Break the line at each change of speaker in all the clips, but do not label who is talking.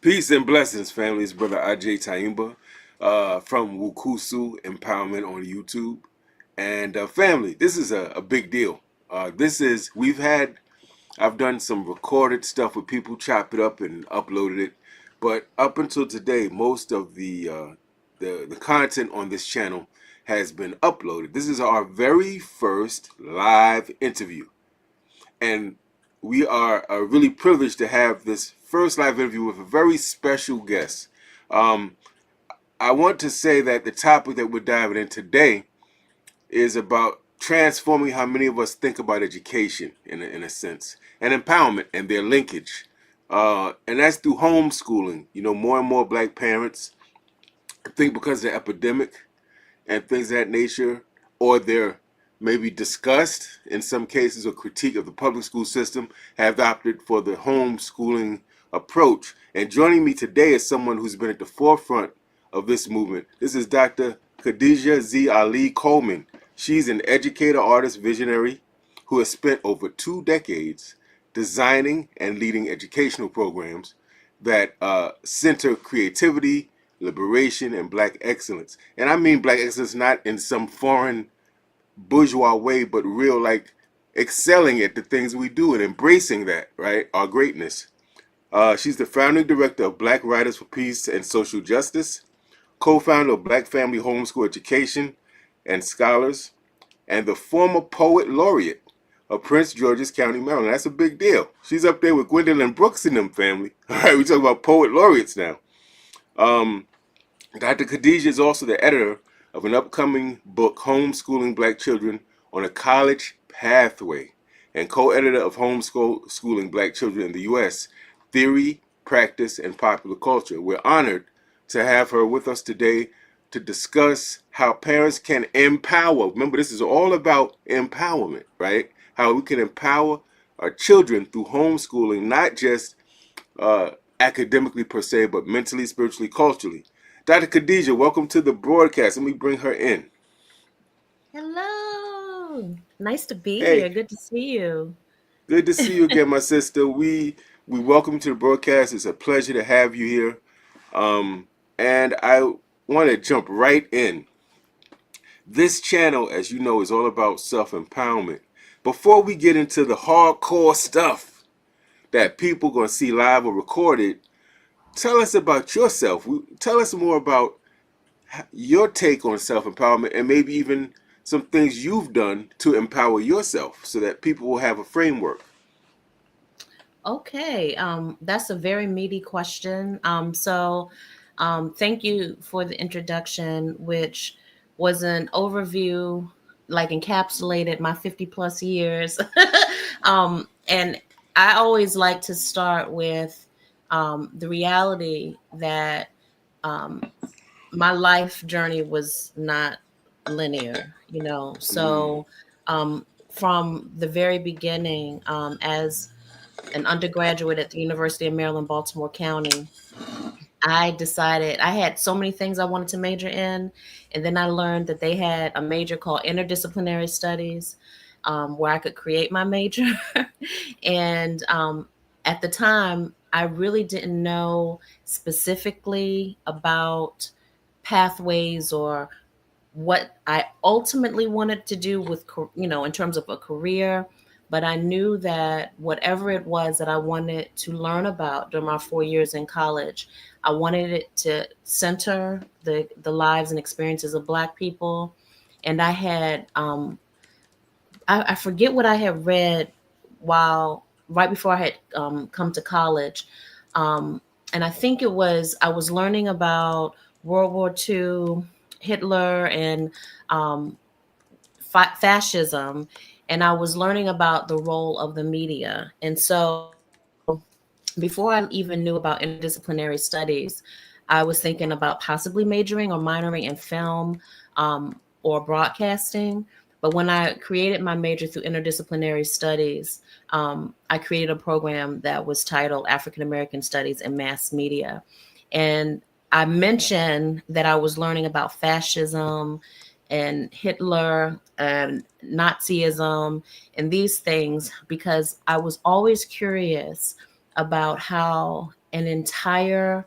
Peace and blessings, families. Brother Ajay Taimba from WUCUSU Empowerment on YouTube. And family, this is a big deal. I've done some recorded stuff with people, chop it up and uploaded it. But up until today, most of the content on this channel has been uploaded. This is our very first live interview. And we are really privileged to have this first live interview with a very special guest. Um, I want to say that the topic that we're diving in today is about transforming how many of us think about education in a sense, and empowerment and their linkage. And that's through homeschooling. You know, more and more black parents, I think because of the epidemic and things of that nature, or their maybe disgust in some cases or critique of the public school system, have opted for the homeschooling approach. And joining me today is someone who's been at the forefront of this movement. This is Dr. Khadijah Z Ali-Coleman. She's an educator, artist, visionary who has spent over 2 decades designing and leading educational programs that center creativity, liberation, and black excellence. And I mean black excellence not in some foreign bourgeois way, but real, like excelling at the things we do and embracing that, right? Our greatness. She's the founding director of Black Writers for Peace and Social Justice, co-founder of Black Family Homeschool Education and Scholars, and the former poet laureate of Prince George's County, Maryland. That's a big deal. She's up there with Gwendolyn Brooks and them family. All right, we talk about poet laureates now. Dr. Khadijah is also the editor of an upcoming book, Homeschooling Black Children on a College Pathway, and co-editor of Homeschooling Black Children in the U.S., Theory, Practice, and Popular Culture. We're honored to have her with us today to discuss how parents can empower. Remember, this is all about empowerment, right? How we can empower our children through homeschooling, not just academically per se, but mentally, spiritually, culturally. Dr. Khadijah, welcome to the broadcast. Let me bring her in.
Hello. Nice to be
Hey,
here. Good to see you.
good to see you again, my sister. We welcome you to the broadcast. It's a pleasure to have you here. And I want to jump right in. This channel, as you know, is all about self-empowerment. Before we get into the hardcore stuff that people are going to see live or recorded, tell us about yourself. Tell us more about your take on self-empowerment and maybe even some things you've done to empower yourself so that people will have a framework.
Okay. That's a very meaty question. Thank you for the introduction, which was an overview, like encapsulated my 50 plus years. And I always like to start with the reality that um, my life journey was not linear, you know.
Mm,
From the very beginning, as an undergraduate at the University of Maryland, Baltimore County, I decided I had so many things I wanted to major in. And then I learned that they had a major called interdisciplinary studies, where I could create my major. And at the time, I really didn't know specifically about pathways or what I ultimately wanted to do with, in terms of a career. But I knew that whatever it was that I wanted to learn about during my 4 years in college, I wanted it to center the lives and experiences of Black people. And I forget what I had read while right before I had come to college. Um, and I think I was learning about World War II, Hitler, and um, fascism. And I was learning about the role of the media. And so before I even knew about interdisciplinary studies, I was thinking about possibly majoring or minoring in film or broadcasting. But when I created my major through interdisciplinary studies, I created a program that was titled African American Studies in Mass Media. And I mentioned that I was learning about fascism and Hitler and Nazism and these things because I was always curious about how an entire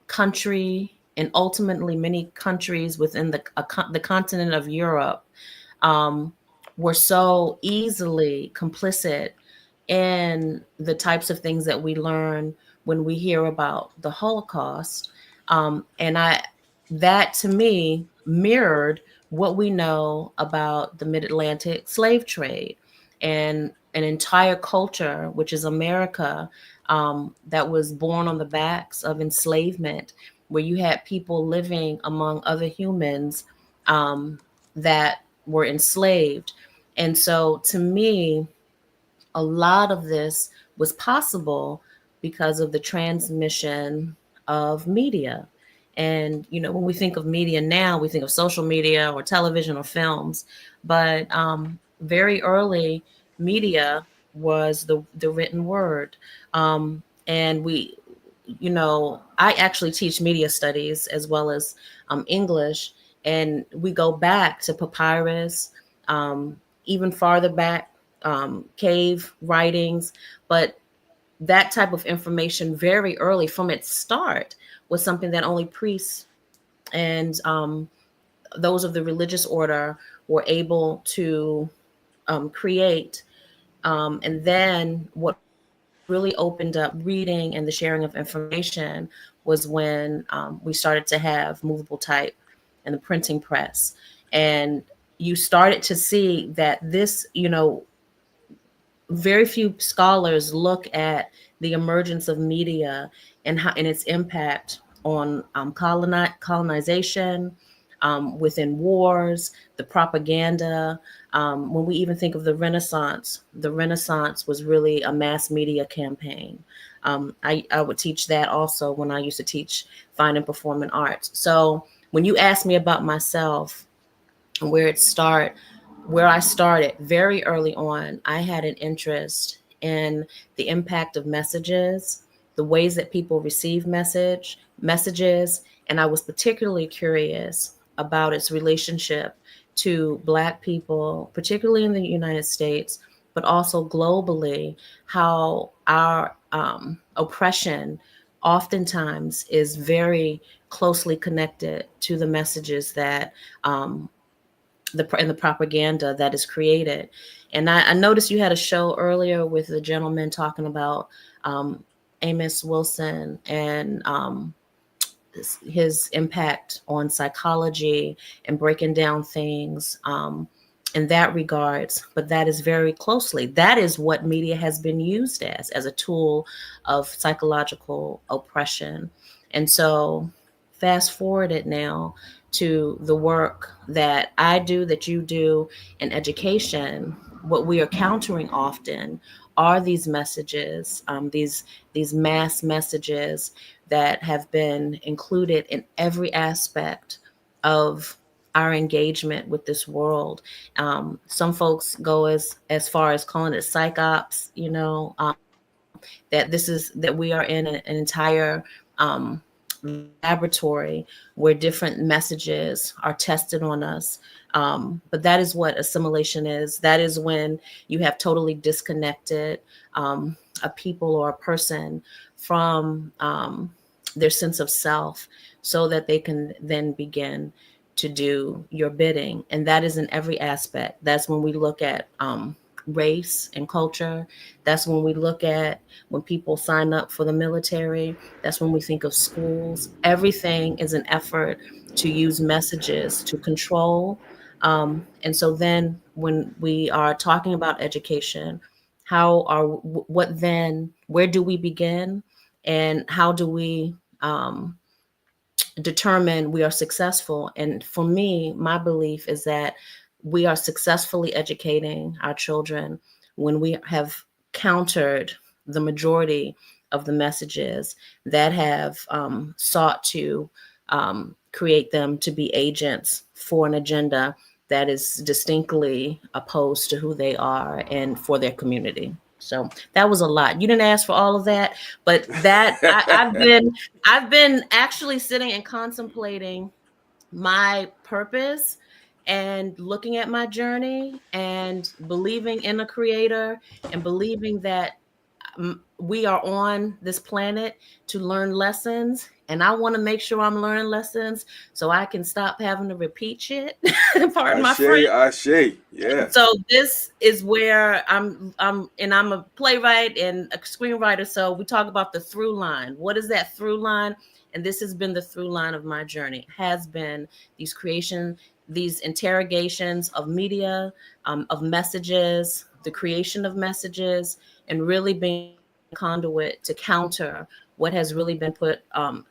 country, and ultimately many countries within the continent of Europe, um, were so easily complicit in the types of things that we learn when we hear about the Holocaust. And that to me mirrored what we know about the mid-Atlantic slave trade and an entire culture, which is America, that was born on the backs of enslavement, where you had people living among other humans that were enslaved. And so to me, a lot of this was possible because of the transmission of media. And, when we think of media now, we think of social media or television or films. But very early, media was the written word. And I actually teach media studies as well as English. And we go back to papyrus, even farther back, cave writings. But that type of information very early from its start was something that only priests and those of the religious order were able to create. And then what really opened up reading and the sharing of information was when we started to have movable type and the printing press. And you started to see that this, very few scholars look at the emergence of media and its impact on colonization, within wars, the propaganda. When we even think of the Renaissance was really a mass media campaign. I would teach that also when I used to teach fine and performing arts. So when you ask me about myself, where it start where I started very early on, I had an interest in the impact of messages, the ways that people receive messages, and I was particularly curious about its relationship to Black people, particularly in the United States, but also globally, how our oppression oftentimes is very closely connected to the messages that the propaganda that is created. And I noticed you had a show earlier with a gentleman talking about um, Amos Wilson and his impact on psychology and breaking down things in that regards. But that is very closely, that is what media has been used as a tool of psychological oppression. And so fast forward it now to the work that I do, that you do in education. What we are countering often are these messages, these mass messages that have been included in every aspect of our engagement with this world. Some folks go as far as calling it psych ops, that we are in an entire laboratory where different messages are tested on us. But that is what assimilation is. That is when you have totally disconnected a people or a person from their sense of self so that they can then begin to do your bidding. And that is in every aspect. That's when we look at race and culture. That's when we look at when people sign up for the military. That's when we think of schools. Everything is an effort to use messages to control. And so then when we are talking about education, where do we begin? And how do we determine we are successful? And for me, my belief is that we are successfully educating our children when we have countered the majority of the messages that have sought to create them to be agents for an agenda that is distinctly opposed to who they are and for their community. So that was a lot. You didn't ask for all of that, but I've been actually sitting and contemplating my purpose and looking at my journey and believing in a creator and believing that we are on this planet to learn lessons, and I want to make sure I'm learning lessons so I can stop having to repeat shit. Pardon my
Ashe,
friend.
ashe. Yeah.
So this is where I'm a playwright and a screenwriter. So we talk about the through line. What is that through line? And this has been the through line of my journey. Has been these interrogations of media, of messages, the creation of messages, and really being a conduit to counter what has really been put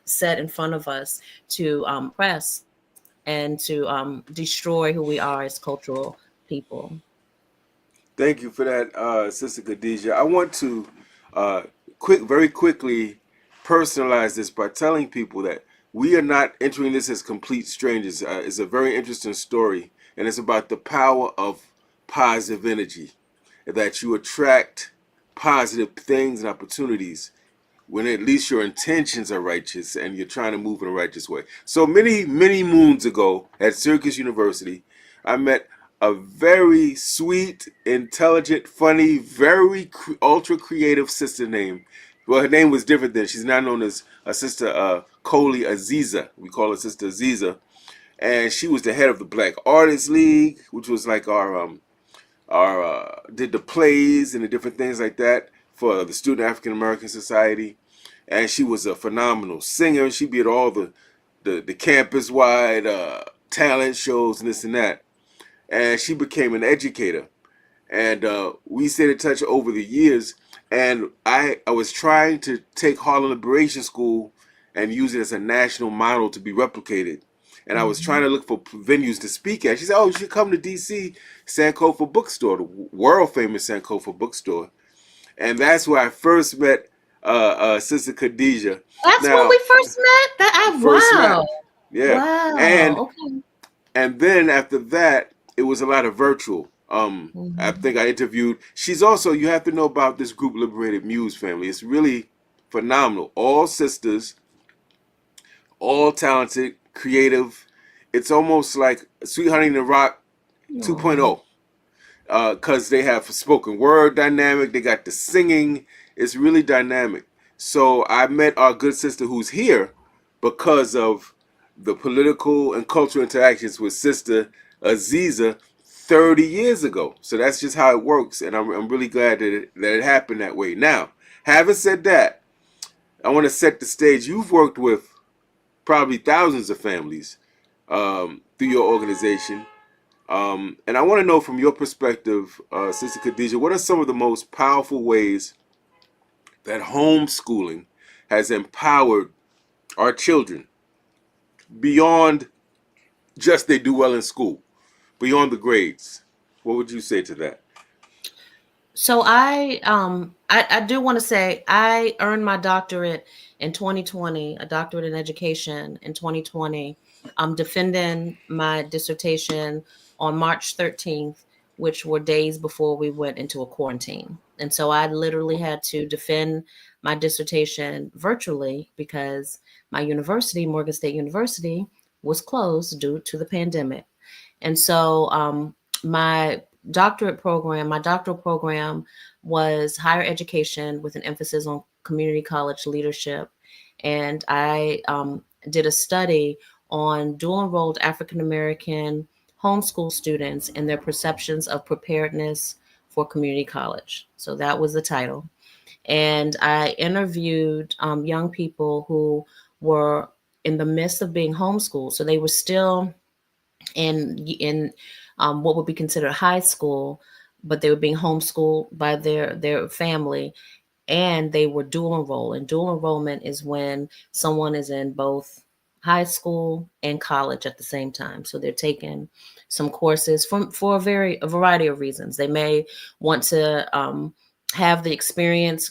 set in front of us to press and to destroy who we are as cultural people.
Thank you for that, Sister Khadijah. I want to uh, very quickly personalize this by telling people that we are not entering this as complete strangers. It's a very interesting story, and it's about the power of positive energy, that you attract positive things and opportunities when at least your intentions are righteous and you're trying to move in a righteous way. So many moons ago at Syracuse University, I met a very sweet, intelligent, funny, very ultra creative sister named. Well, her name was different then. She's now known as a sister Coley Aziza. We call her Sister Aziza, and she was the head of the Black Artists League, which was like our did the plays and the different things like that for the Student African American Society. And she was a phenomenal singer. She'd be at all the campus wide talent shows and this and that. And she became an educator. And we stayed in touch over the years. And I was trying to take Harlem Liberation School and use it as a national model to be replicated. And I was trying to look for venues to speak at. She said, "Oh, you should come to D.C. Sankofa Bookstore, the world famous Sankofa Bookstore." And that's where I first met Sister Khadijah.
That's when
Now,
we first met.
first met,
Wow,
yeah,
wow.
and
Okay.
then after that, it was a lot of virtual. I
Hmm.
think I interviewed. She's also, you have to know about this group, Liberated Muse family. It's really phenomenal. All sisters, all talented, creative. It's almost like Sweet Honey in the Rock
Oh.
2.0, because they have spoken word dynamic. They got the singing. It's really dynamic. So I met our good sister who's here because of the political and cultural interactions with Sister Aziza 30 years ago. So that's just how it works, and I'm really glad that it happened that way. Now, having said that, I want to set the stage. You've worked with probably thousands of families through your organization. And I want to know from your perspective, Sister Khadijah, what are some of the most powerful ways that homeschooling has empowered our children beyond just they do well in school, beyond the grades? What would you say to that?
So I do want to say I earned my doctorate in 2020, a doctorate in education in 2020. I'm defending my dissertation on March 13th, which were days before we went into a quarantine. And so I literally had to defend my dissertation virtually because my university, Morgan State University, was closed due to the pandemic. And so my my doctoral program was higher education with an emphasis on community college leadership. And I did a study on dual enrolled African American homeschool students and their perceptions of preparedness for community college. So that was the title. And I interviewed young people who were in the midst of being homeschooled. So they were still in what would be considered high school, but they were being homeschooled by their family, and they were dual enroll. And dual enrollment is when someone is in both high school and college at the same time. So they're taking some courses for a variety of reasons. They may want to have the experience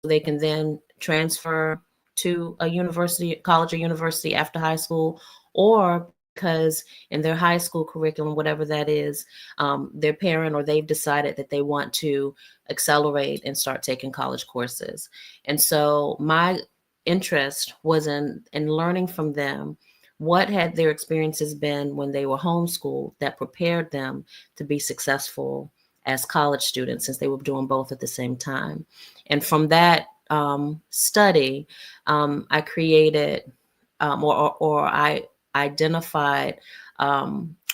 so they can then transfer to a university, college or university after high school, or because in their high school curriculum, whatever that is, their parent or they've decided that they want to accelerate and start taking college courses. And so my interest was in learning from them what had their experiences been when they were homeschooled that prepared them to be successful as college students, since they were doing both at the same time. And from that study, I created or I identified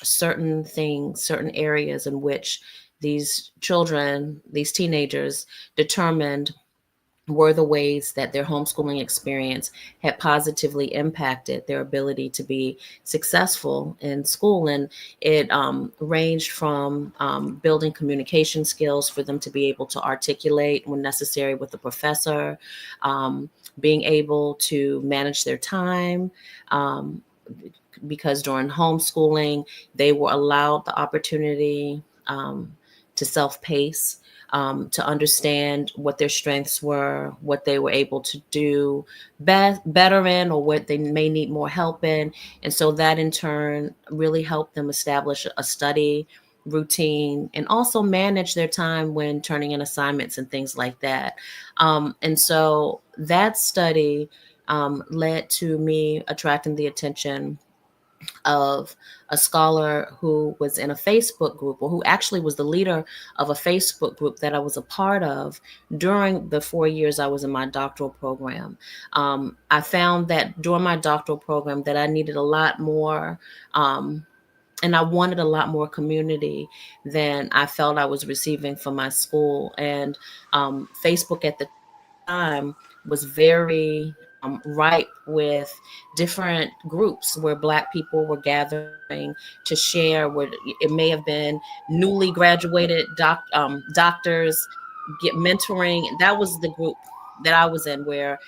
certain things, certain areas in which these children, these teenagers, determined were the ways that their homeschooling experience had positively impacted their ability to be successful in school. And it ranged from building communication skills for them to be able to articulate when necessary with the professor, um, being able to manage their time. Um, because during homeschooling, they were allowed the opportunity to self pace, to understand what their strengths were, what they were able to do better in, or what they may need more help in. And so that in turn really helped them establish a study routine and also manage their time when turning in assignments and things like that. And so that study led to me attracting the attention of a scholar who was in a Facebook group, or who actually was the leader of a Facebook group that I was a part of during the 4 years I was in my doctoral program. I found that during my doctoral program that I needed a lot more, and I wanted a lot more community than I felt I was receiving from my school. And Facebook at the time was very ripe with different groups where Black people were gathering to share. Where it may have been newly graduated doctors get mentoring. That was the group that I was in, where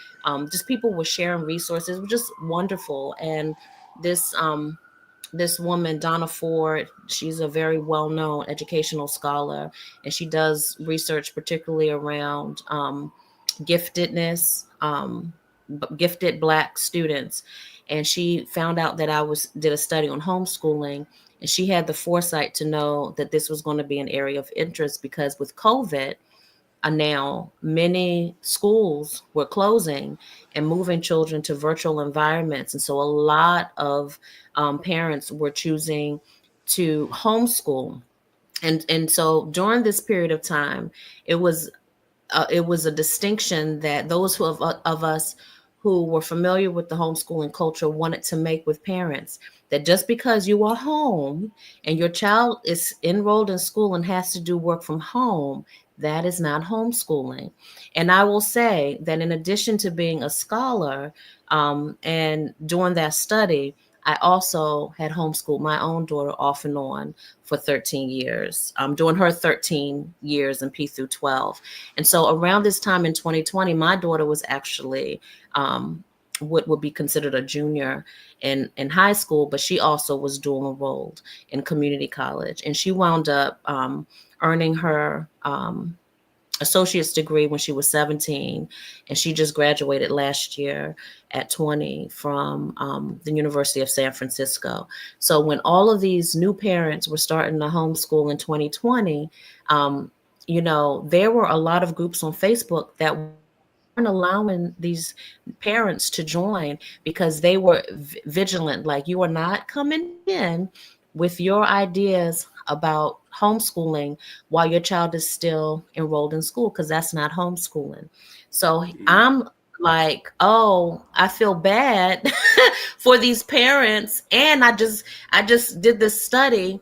just people were sharing resources. It was just wonderful. And this this woman, Donna Ford, she's a very well-known educational scholar, and she does research particularly around giftedness, gifted Black students. And she found out that I was did a study on homeschooling, and she had the foresight to know that this was going to be an area of interest, because with COVID, now many schools were closing and moving children to virtual environments. And so a lot of parents were choosing to homeschool. And so during this period of time, it was it was a distinction that those of us who were familiar with the homeschooling culture wanted to make with parents, that just because you are home and your child is enrolled in school and has to do work from home, that is not homeschooling. And I will say that in addition to being a scholar and doing that study, I also had homeschooled my own daughter off and on for 13 years, doing her 13 years in P through 12. And so around this time in 2020, my daughter was actually what would be considered a junior in high school, but she also was dual enrolled in community college. And she wound up earning her associate's degree when she was 17, and she just graduated last year at 20 from the University of San Francisco. So when all of these new parents were starting to homeschool in 2020, there were a lot of groups on Facebook that weren't allowing these parents to join, because they were vigilant, like, you are not coming in with your ideas about homeschooling while your child is still enrolled in school, because that's not homeschooling. So
Mm,
I'm like, oh, I feel bad for these parents. And I just did this study.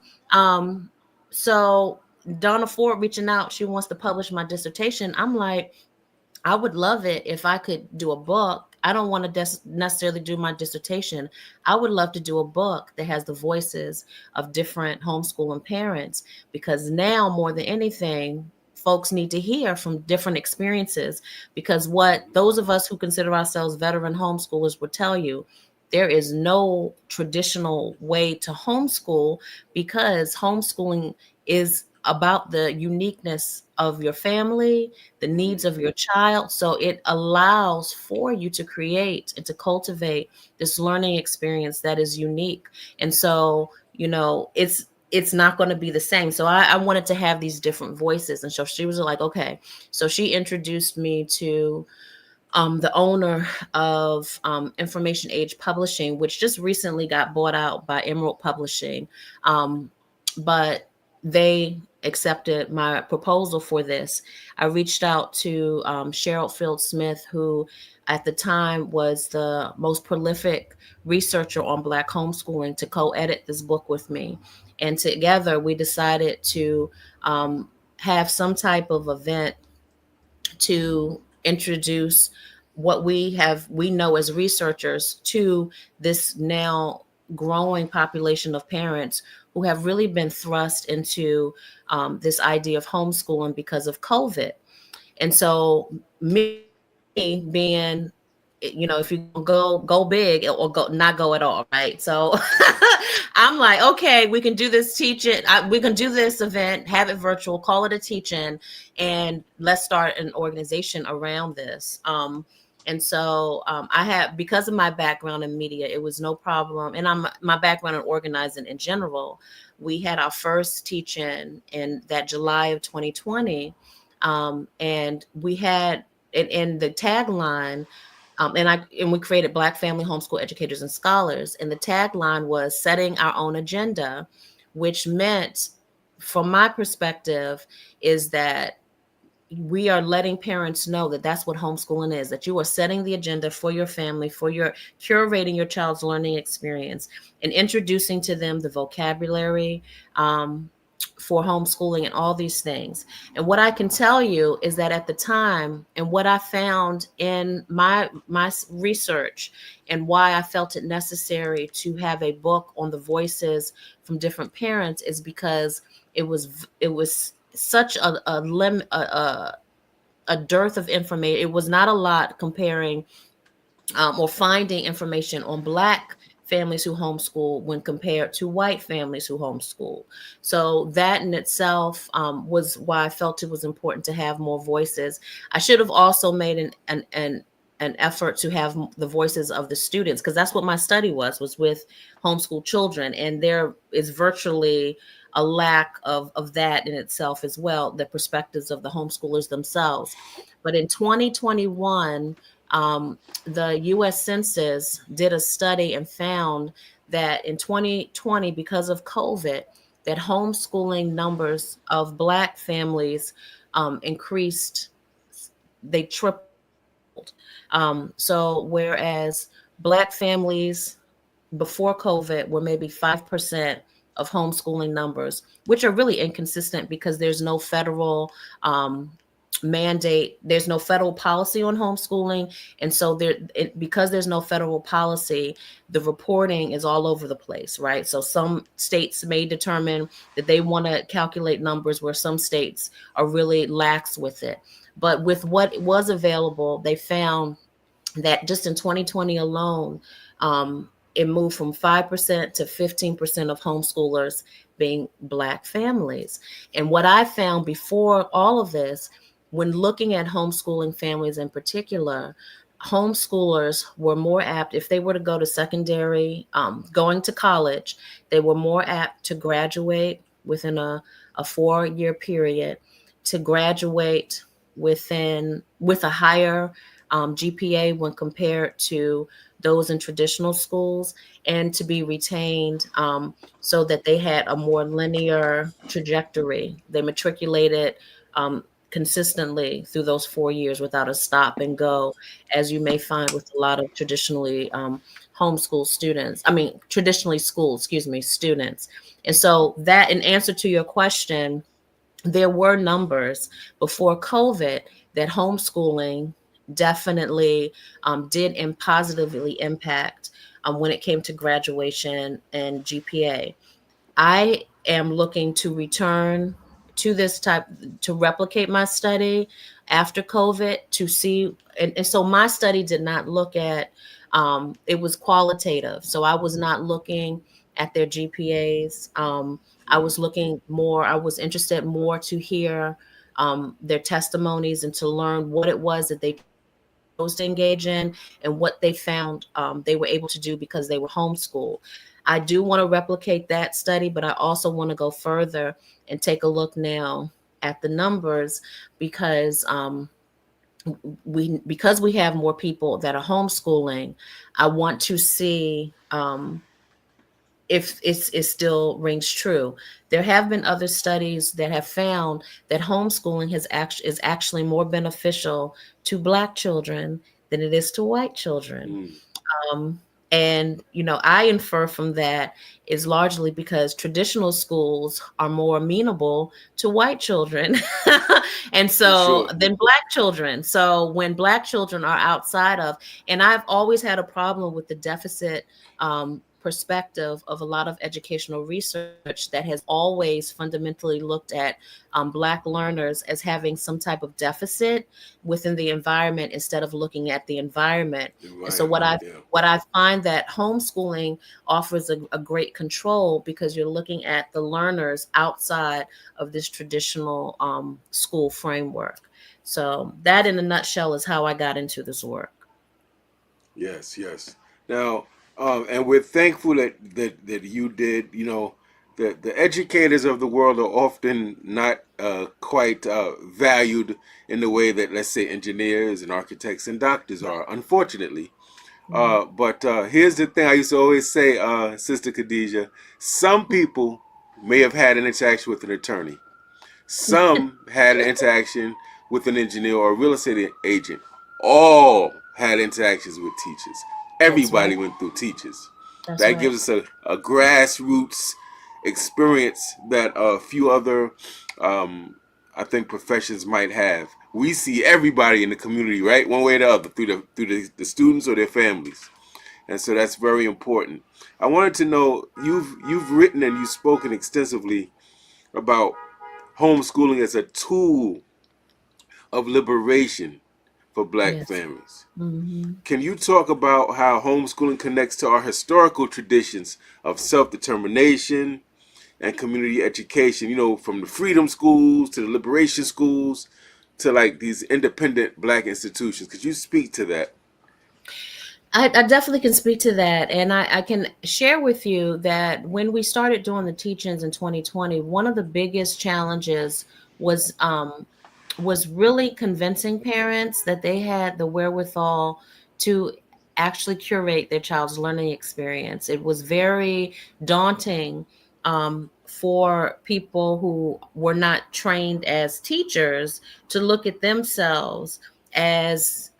So Donna Ford reaching out, she wants to publish my dissertation. I'm like, I would love it if I could do a book. I don't want to necessarily do my dissertation. I would love to do a book that has the voices of different homeschooling parents, because now more than anything, folks need to hear from different experiences. Because what those of us who consider ourselves veteran homeschoolers would tell you, there is no traditional way to homeschool, because homeschooling is about the uniqueness of your family, the needs of your child. So it allows for you to create and to cultivate this learning experience that is unique. And so, it's not going to be the same. So I wanted to have these different voices. And so she was like, okay. So she introduced me to the owner of Information Age Publishing, which just recently got bought out by Emerald Publishing. But they accepted my proposal for this, I reached out to Cheryl Field Smith, who at the time was the most prolific researcher on Black homeschooling, to co-edit this book with me. And together we decided to um, have some type of event to introduce what we know as researchers to this now growing population of parents who have really been thrust into this idea of homeschooling because of COVID. And so me being, if you're gonna go big or go not go at all, right? So I'm like, okay, we can do this teaching. We can do this event, have it virtual, call it a teaching, and let's start an organization around this. And so I have, because of my background in media, it was no problem. And my background in organizing in general. We had our first teaching in that July of 2020, and we had in the tagline, and we created Black Family Homeschool Educators and Scholars, and the tagline was setting our own agenda, which meant, from my perspective, is that we are letting parents know that that's what homeschooling is, that you are setting the agenda for your family, for your curating your child's learning experience, and introducing to them the vocabulary for homeschooling and all these things. And what I can tell you is that at the time, and what I found in my research, and why I felt it necessary to have a book on the voices from different parents, is because it was such a dearth of information. It was not a lot comparing or finding information on Black families who homeschool when compared to white families who homeschool. So that in itself was why I felt it was important to have more voices. I should have also made an effort to have the voices of the students, because that's what my study was with homeschool children, and there is virtually a lack of that in itself as well, the perspectives of the homeschoolers themselves. But in 2021, the US Census did a study and found that in 2020, because of COVID, that homeschooling numbers of Black families increased, they tripled. So whereas Black families before COVID were maybe 5% of homeschooling numbers, which are really inconsistent because there's no federal mandate, there's no federal policy on homeschooling. And so because there's no federal policy, the reporting is all over the place, right? So some states may determine that they want to calculate numbers where some states are really lax with it. But with what was available, they found that just in 2020 alone, it moved from 5% to 15% of homeschoolers being Black families. And what I found before all of this, when looking at homeschooling families in particular, homeschoolers were more apt, if they were to go to secondary, going to college, they were more apt to graduate within a 4-year period, to graduate with a higher GPA when compared to those in traditional schools, and to be retained, so that they had a more linear trajectory. They matriculated consistently through those 4 years without a stop and go, as you may find with a lot of traditionally homeschool students. I mean, traditionally school, excuse me, students. And so that, in answer to your question, there were numbers before COVID that homeschooling definitely did positively impact when it came to graduation and GPA. I am looking to return to this type, to replicate my study after COVID, to see. And so my study did not look at, it was qualitative. So I was not looking at their GPAs. I was interested more to hear their testimonies and to learn what it was that they chose to engage in, and what they found they were able to do because they were homeschooled. I do want to replicate that study, but I also want to go further and take a look now at the numbers, because we have more people that are homeschooling. I want to see if it still rings true. There have been other studies that have found that homeschooling is actually more beneficial to Black children than it is to white children.
Mm,
Um, and I infer from that is largely because traditional schools are more amenable to white children, and
for
so
sure.
than Black children. So when Black children are outside of, and I've always had a problem with the deficit perspective of a lot of educational research that has always fundamentally looked at Black learners as having some type of deficit within the environment instead of looking at the environment. And so
Environment. Yeah.
what I find that homeschooling offers a great control, because you're looking at the learners outside of this traditional school framework. So that, in a nutshell, is how I got into this work.
Yes, yes. Now, and we're thankful that you did. You know, the educators of the world are often not quite valued in the way that, let's say, engineers and architects and doctors are, unfortunately.
Mhm.
But here's the thing: I used to always say, Sister Khadijah, some people may have had an interaction with an attorney. Some had an interaction with an engineer or a real estate agent. All had interactions with teachers.
That's
Everybody
right.
went through teachers.
That's
That
right.
gives us a grassroots experience that a few other, um, I think, professions might have. We see everybody in the community, right, one way or the other, through the students or their families, and so that's very important. I wanted to know, you've written and you've spoken extensively about homeschooling as a tool of liberation for black
Yes.
families.
Hmm.
Can you talk about how homeschooling connects to our historical traditions of self determination and community education? You know, from the freedom schools to the liberation schools to like these independent black institutions. Could you speak to that?
I definitely can speak to that. And I can share with you that when we started doing the teachings in 2020, one of the biggest challenges was really convincing parents that they had the wherewithal to actually curate their child's learning experience. It was very daunting for people who were not trained as teachers to look at themselves as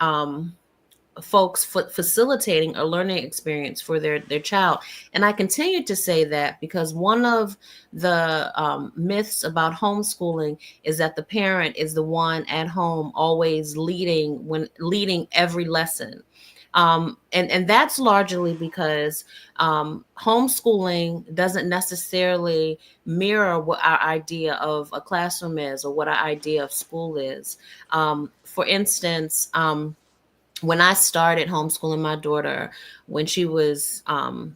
folks facilitating a learning experience for their child. And I continue to say that because one of the myths about homeschooling is that the parent is the one at home always leading every lesson. And that's largely because homeschooling doesn't necessarily mirror what our idea of a classroom is or what our idea of school is. For instance, when I started homeschooling my daughter when she was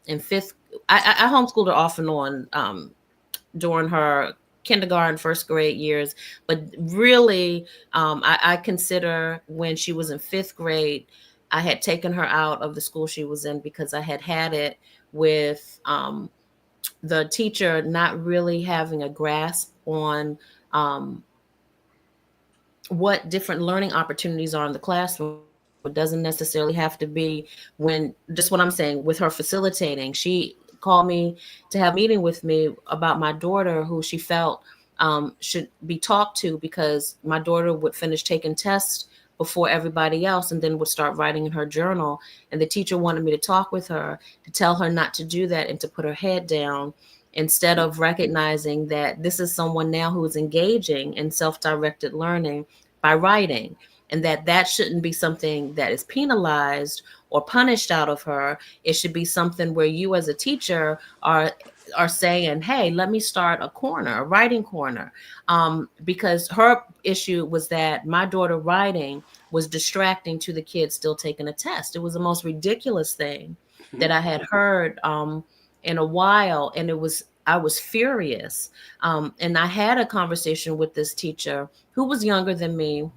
in fifth, I homeschooled her off and on during her kindergarten, first grade years, but really, I consider when she was in fifth grade, I had taken her out of the school she was in because I had it with the teacher not really having a grasp on um, what different learning opportunities are in the classroom. It doesn't necessarily have to be when, just what I'm saying, with her facilitating. She called me to have a meeting with me about my daughter, who she felt should be talked to because my daughter would finish taking tests before everybody else and then would start writing in her journal. And the teacher wanted me to talk with her to tell her not to do that and to put her head down, instead of recognizing that this is someone now who is engaging in self-directed learning by writing, and that shouldn't be something that is penalized or punished out of her. It should be something where you as a teacher are saying, hey, let me start a writing corner, because her issue was that my daughter writing was distracting to the kids still taking a test. It was the most ridiculous thing that I had heard in a while, and I was furious. And I had a conversation with this teacher who was younger than me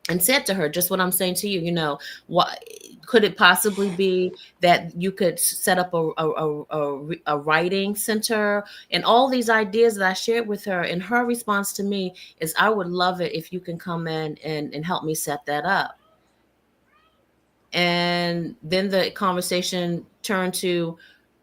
and said to her just what I'm saying to you. What could it possibly be that you could set up a writing center and all these ideas that I shared with her? And her response to me is, I would love it if you can come in and help me set that up. And then the conversation turned to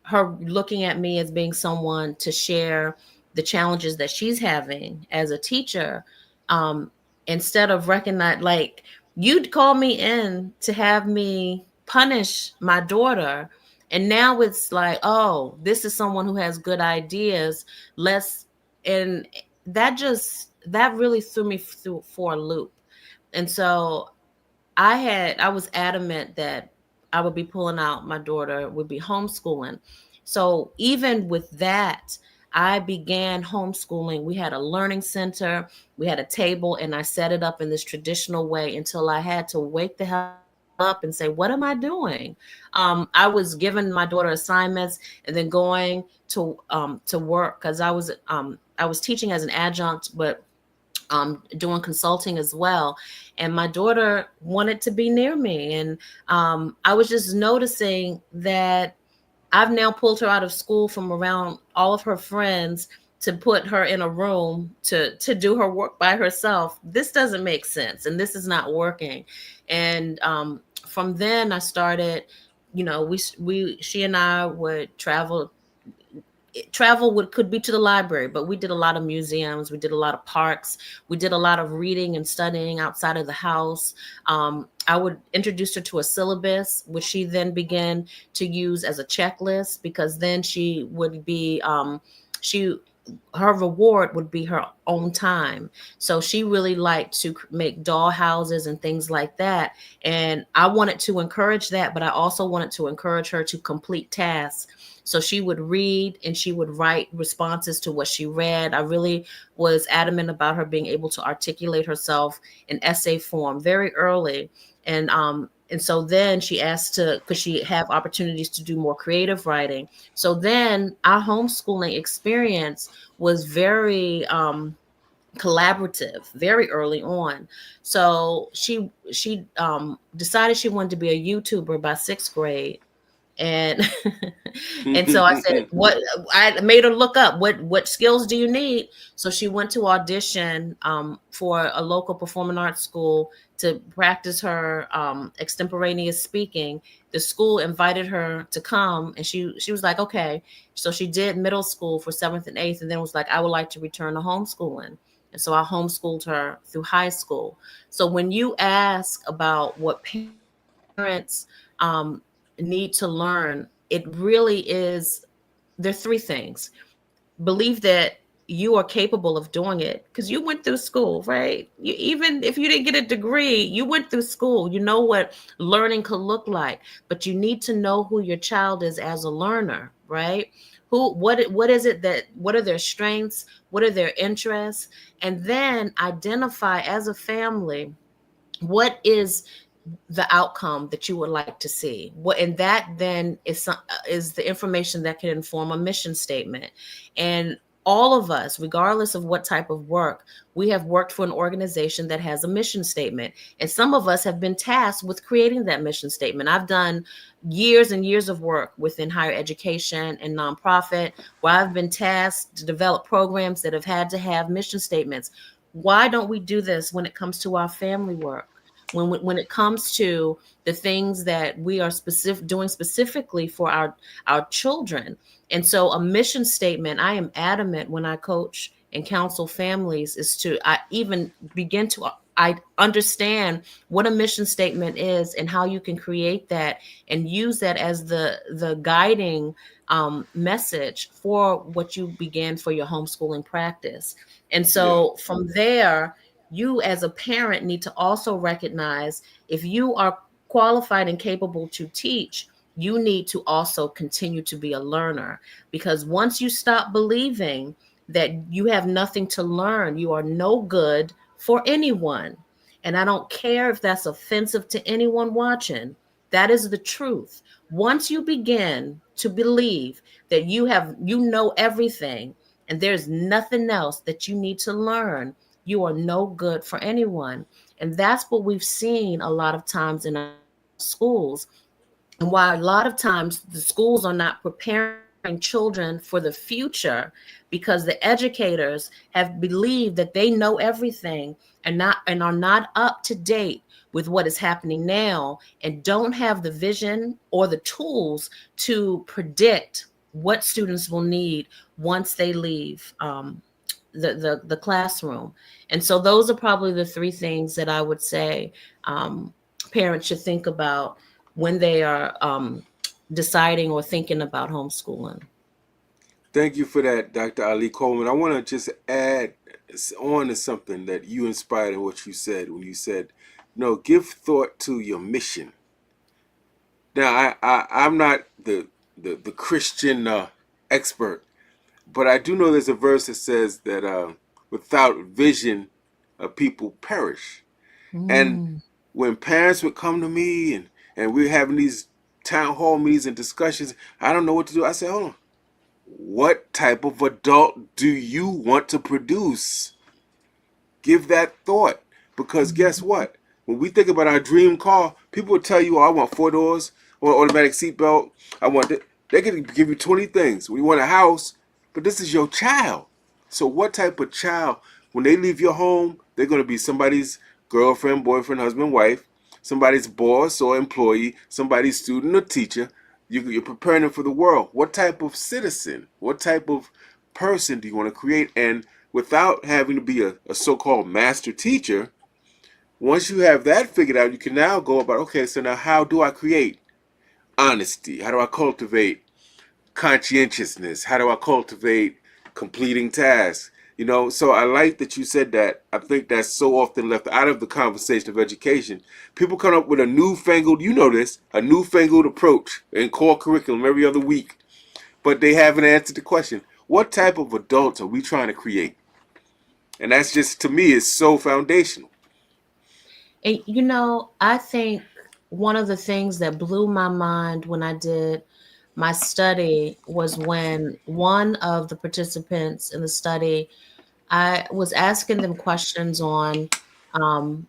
her looking at me as being someone to share the challenges that she's having as a teacher, um, instead of recognize, like, you'd call me in to have me punish my daughter, and now it's like, oh, this is someone who has good ideas. Let's and that really threw me through for a loop. And so I was adamant that I would be pulling out my daughter, would be homeschooling. So even with that, I began homeschooling. We had a learning center, we had a table, and I set it up in this traditional way until I had to wake the hell up and say, "What am I doing?" I was giving my daughter assignments and then going to work, because I was teaching as an adjunct, but doing consulting as well. And my daughter wanted to be near me. And I was just noticing that I've now pulled her out of school from around all of her friends to put her in a room to do her work by herself. This doesn't make sense, and this is not working. And from then I started, we she and I would travel would could be to the library, but we did a lot of museums, we did a lot of parks, we did a lot of reading and studying outside of the house. I would introduce her to a syllabus, which she then began to use as a checklist, because then she would be she her reward would be her own time. So she really liked to make doll houses and things like that. And I wanted to encourage that, but I also wanted to encourage her to complete tasks. So she would read and she would write responses to what she read. I really was adamant about her being able to articulate herself in essay form very early. And so then she asked to, could she have opportunities to do more creative writing? So then our homeschooling experience was very collaborative very early on. So she decided she wanted to be a YouTuber by sixth grade. And and so I said, what, I made her look up what skills do you need. So she went to audition for a local performing arts school to practice her extemporaneous speaking. The school invited her to come, and she was like, okay. So she did middle school for seventh and eighth, and then was like, I would like to return to homeschooling. And so I homeschooled her through high school. So when you ask about what parents need to learn, it really is, there are three things. Believe that you are capable of doing it because you went through school, right? Even if you didn't get a degree, you went through school. You know what learning could look like, but you need to know who your child is as a learner, right? What is it that, what are their strengths? What are their interests? And then identify as a family, what is the outcome that you would like to see. What, and that then is the information that can inform a mission statement. And all of us, regardless of what type of work, we have worked for an organization that has a mission statement, and some of us have been tasked with creating that mission statement. I've done years and years of work within higher education and nonprofit, where I've been tasked to develop programs that have had to have mission statements. Why don't we do this when it comes to our family work? When it comes to the things that we are doing specifically for our children. And so a mission statement, I am adamant when I coach and counsel families, is to I even begin to I understand what a mission statement is and how you can create that and use that as the guiding message for what you began for your homeschooling practice. And
Yeah.
so from there, you as a parent need to also recognize, if you are qualified and capable to teach, you need to also continue to be a learner. Because once you stop believing that you have nothing to learn, you are no good for anyone. And I don't care if that's offensive to anyone watching. That is the truth. Once you begin to believe that you know everything and there's nothing else that you need to learn, you are no good for anyone. And that's what we've seen a lot of times in our schools, and why a lot of times the schools are not preparing children for the future, because the educators have believed that they know everything and are not up to date with what is happening now, and don't have the vision or the tools to predict what students will need once they leave the classroom. And so those are probably the three things that I would say parents should think about when they are deciding or thinking about homeschooling.
Thank you for that, Dr. Ali Coleman. I want to just add on to something that you inspired in what you said when you said, no, give thought to your mission. Now, I'm not the Christian expert, but I do know there's a verse that says that without vision, people perish. And
Mm.
when parents would come to me and we're having these town hall meetings and discussions, I don't know what to do. I say, hold on, what type of adult do you want to produce? Give that thought. Because guess what? When we think about our dream car, people will tell you, oh, I want 4 doors, I want an automatic seatbelt, I want this. They can give you 20 things. We want a house, but this is your child. So what type of child, when they leave your home, they're going to be somebody's girlfriend, boyfriend, husband, wife, somebody's boss or employee, somebody's student or teacher. You're preparing them for the world. What type of citizen, what type of person do you want to create? And without having to be a so-called master teacher, once you have that figured out, you can now go about, okay, so now how do I create honesty? How do I cultivate conscientiousness? How do I cultivate completing tasks? So I like that you said that. I think that's so often left out of the conversation of education. People come up with a newfangled, a newfangled approach in core curriculum every other week, but they haven't answered the question, what type of adults are we trying to create? And that's just, to me, is so foundational.
And I think one of the things that blew my mind when I did my study was when one of the participants in the study, I was asking them questions on um,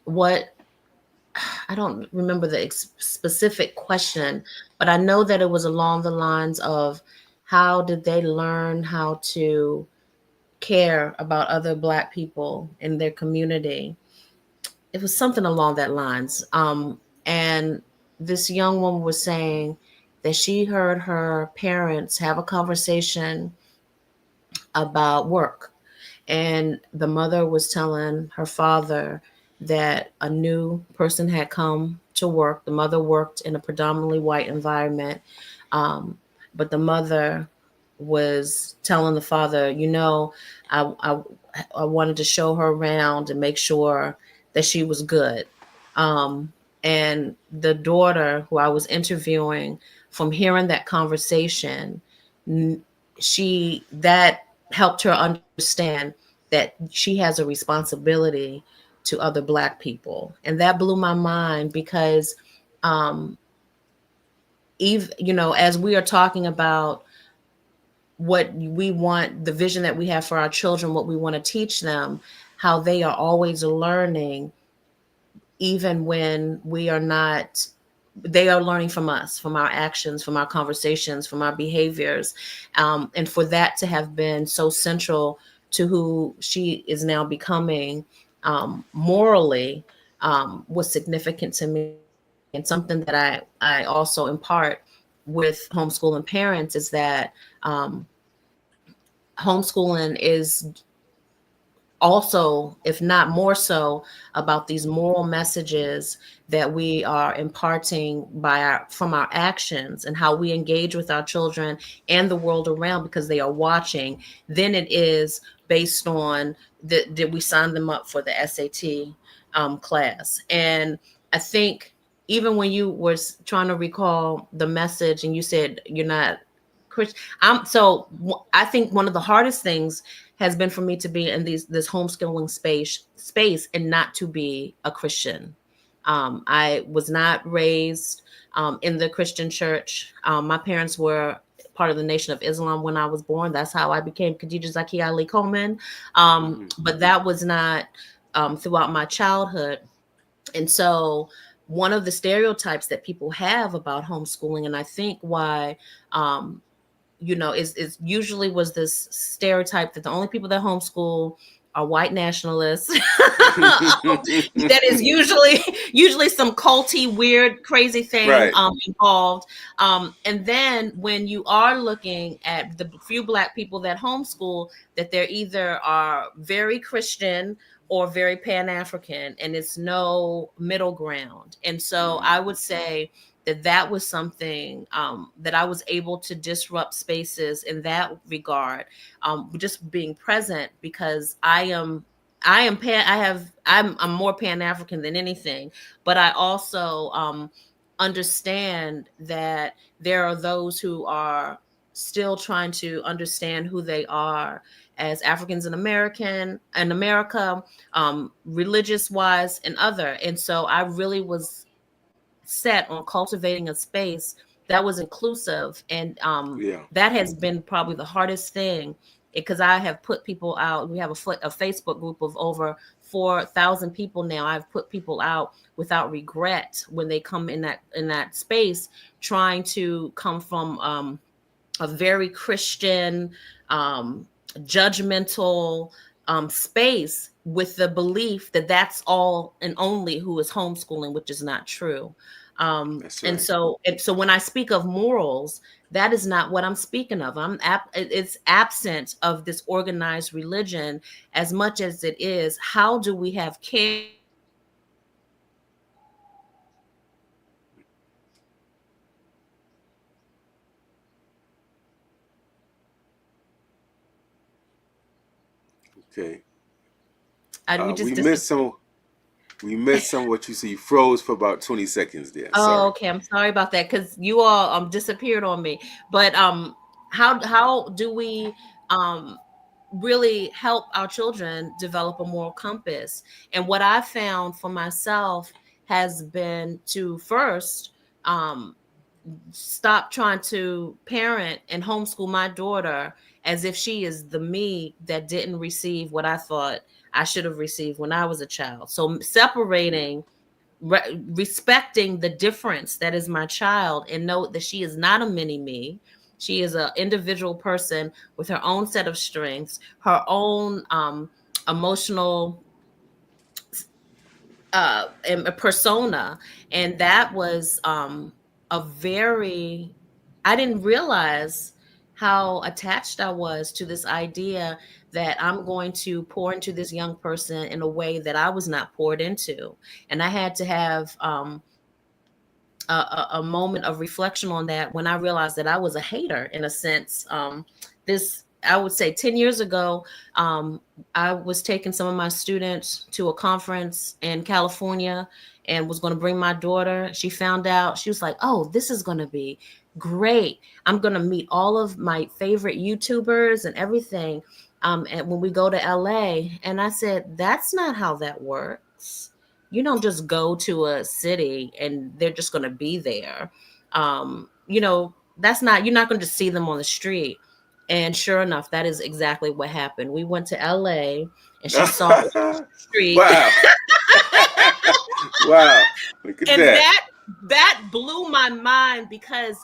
what I don't remember the specific question, but I know that it was along the lines of how did they learn how to care about other Black people in their community. It was something along that lines. And this young woman was saying that she heard her parents have a conversation about work. And the mother was telling her father that a new person had come to work. The mother worked in a predominantly white environment. Um, but the mother was telling the father, I wanted to show her around and make sure that she was good. Um, and the daughter who I was interviewing, from hearing that conversation, that helped her understand that she has a responsibility to other Black people. And that blew my mind because, um, even, as we are talking about what we want, the vision that we have for our children, what we want to teach them, how they are always learning, even when we are not, they are learning from us, from our actions, from our conversations, from our behaviors. And for that to have been so central to who she is now becoming, morally, was significant to me. And something that I also impart with homeschooling parents is that homeschooling is also, if not more so, about these moral messages that we are imparting from our actions and how we engage with our children and the world around, because they are watching, than it is based on did we sign them up for the SAT class. And I think even when you were trying to recall the message and you said you're not Christian, I think one of the hardest things has been for me to be in this homeschooling space and not to be a Christian. I was not raised in the Christian church. My parents were part of the Nation of Islam when I was born. That's how I became Khadijah Z Ali-Coleman.
Mm-hmm.
But that was not throughout my childhood. And so one of the stereotypes that people have about homeschooling, and I think why is usually was this stereotype that the only people that homeschool are white nationalists. That is usually some culty, weird, crazy thing
Right.
involved. And then when you are looking at the few Black people that homeschool, that they're either are very Christian or very Pan-African, and it's no middle ground. And so
Mm-hmm.
I would say that was something that I was able to disrupt spaces in that regard, just being present, because I'm more Pan-African than anything, but I also understand that there are those who are still trying to understand who they are as Africans in America, religious wise and other. And so I really was set on cultivating a space that was inclusive, and
Yeah.
that has been probably the hardest thing, because I have put people out. We have a Facebook group of over 4,000 people now. I've put people out without regret when they come in that space, trying to come from a very Christian, judgmental space, with the belief that that's all and only who is homeschooling, which is not true.
That's
And
right.
so, when I speak of morals, that is not what I'm speaking of. It's absent of this organized religion, as much as it is, how do we have care
Okay.
we
We
just
missed some. We missed some of what you said. You froze for about 20 seconds there.
Oh,
Sorry.
okay. I'm sorry about that, because you all disappeared on me. But how do we um really help our children develop a moral compass? And what I found for myself has been to first um stop trying to parent and homeschool my daughter as if she is the me that didn't receive what I thought I should have received when I was a child. So
Yeah.
separating, respecting the difference that is my child, and know that she is not a mini me. She is an individual person with her own set of strengths, her own emotional a persona. And that was a very, I didn't realize how attached I was to this idea that I'm going to pour into this young person in a way that I was not poured into. And I had to have a moment of reflection on that, when I realized that I was a hater in a sense. This, I would say, 10 years ago, I was taking some of my students to a conference in California and was going to bring my daughter. She found out, she was like, oh, this is going to be great. I'm going to meet all of my favorite YouTubers and everything. And when we go to LA, and I said, that's not how that works. You don't just go to a city and they're just going to be there. That's not, you're not going to just see them on the street. And sure enough, that is exactly what happened. We went to LA and she saw on the street.
Wow. Wow. Look at
And
that.
that blew my mind, because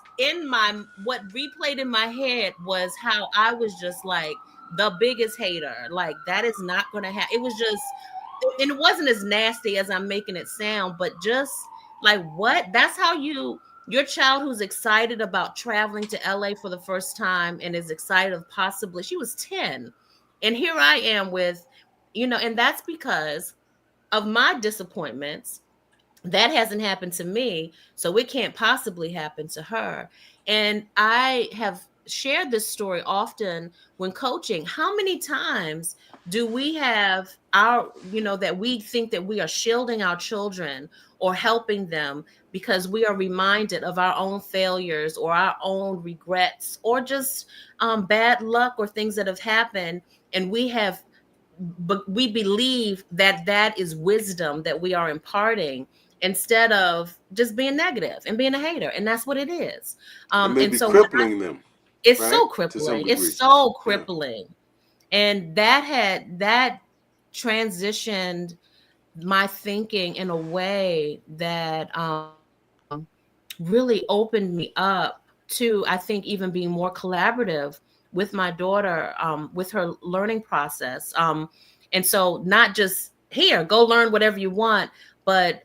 what replayed in my head was how I was just like the biggest hater. Like, that is not going to happen. It was just, and it wasn't as nasty as I'm making it sound, but just like, what? That's how your child who's excited about traveling to LA for the first time and is excited of possibly, she was 10. And here I am with, and that's because of my disappointments. That hasn't happened to me, so it can't possibly happen to her. And I have shared this story often when coaching. How many times do we have that we think that we are shielding our children or helping them because we are reminded of our own failures or our own regrets, or just bad luck or things that have happened, and but we believe that that is wisdom that we are imparting, instead of just being negative and being a hater. And that's what it is.
And
And
maybe
so when
crippling them,
it's
right?
so
To some
crippling,
degree.
it's so
Yeah.
crippling. And that transitioned my thinking in a way that really opened me up to, I think, even being more collaborative with my daughter, with her learning process. And so not just here, go learn whatever you want, but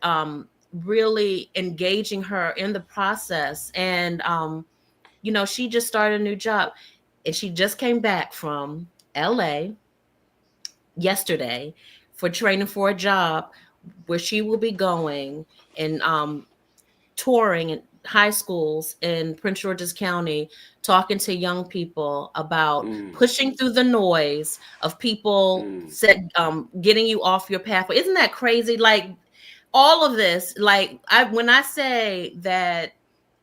really engaging her in the process. And she just started a new job, and she just came back from LA yesterday for training for a job where she will be going and touring in high schools in Prince George's County, talking to young people about
Mm,
pushing through the noise of people
mm,
getting you off your pathway. Isn't that crazy? Like all of this, like when I say that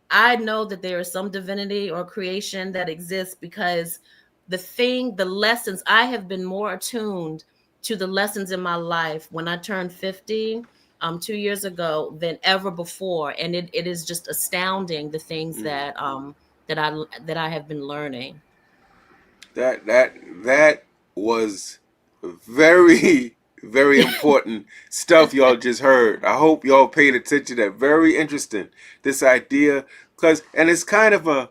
I know that there is some divinity or creation that exists, because the lessons, I have been more attuned to the lessons in my life when I turned 50 2 years ago than ever before. And it is just astounding, the things
mm.
that I have been learning.
That was very very important stuff y'all just heard. I hope y'all paid attention. That very interesting. This idea, and it's kind of a,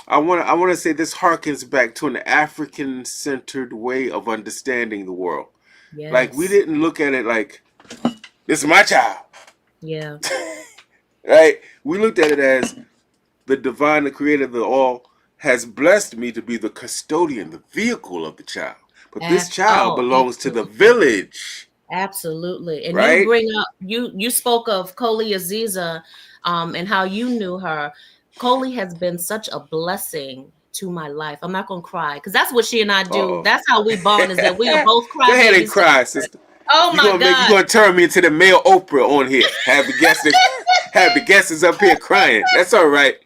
I want to say this harkens back to an African centered way of understanding the world. Like we
Yes.
didn't look at it like this is my child,
Yeah.
right? We looked at it as the divine, the creator of the all, has blessed me to be the custodian, the vehicle of the child. But this child
Oh,
belongs to the
absolutely.
village,
Absolutely. And you
right?
bring up, you spoke of Koli Aziza, and how you knew her. Koli has been such a blessing to my life. I'm not gonna cry, because that's what she and I
Uh
do.
oh.
That's how we bond, is that we are both
Go ahead and
crybabies
cry,
together.
sister.
Oh my
You
God.
gonna turn me into the male Oprah on here. Have the guests up here crying. That's all right.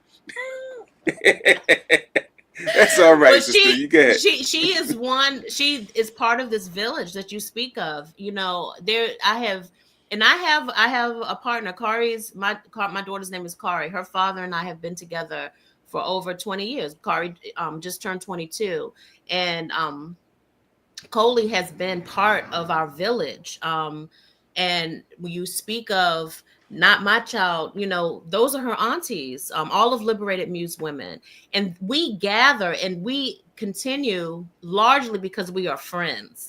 That's all right,
But
sister. You go ahead.
she is part of this village that you speak of. There I have a partner. My daughter's name is Kari. Her father and I have been together for over 20 years. Kari just turned 22, and Coley has been part of our village. And when you speak of Not My Child, those are her aunties, all of Liberated Muse women. And we gather and we continue largely because we are friends.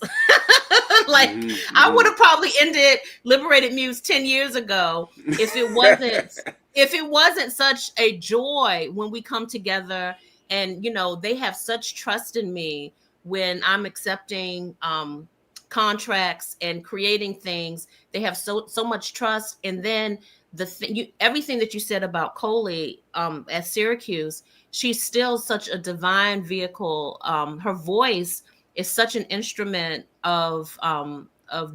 Like, I would have probably ended Liberated Muse 10 years ago if it wasn't such a joy when we come together. And they have such trust in me when I'm accepting contracts and creating things. They have so much trust. And then everything that you said about Coley at Syracuse, she's still such a divine vehicle. Her voice is such an instrument of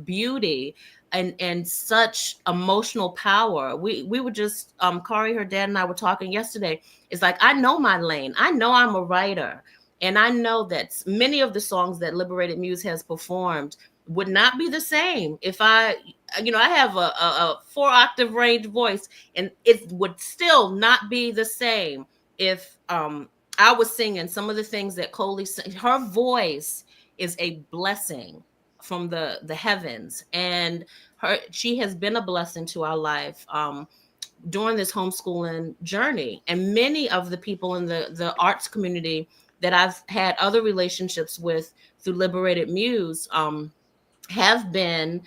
beauty and such emotional power. We were just Kari, her dad, and I were talking yesterday. It's like, I know my lane. I know I'm a writer. And I know that many of the songs that Liberated Muse has performed would not be the same if I have a 4-octave range voice, and it would still not be the same if I was singing some of the things that Coley sang. Her voice is a blessing from the heavens, and she has been a blessing to our life during this homeschooling journey. And many of the people in the arts community that I've had other relationships with through Liberated Muse have been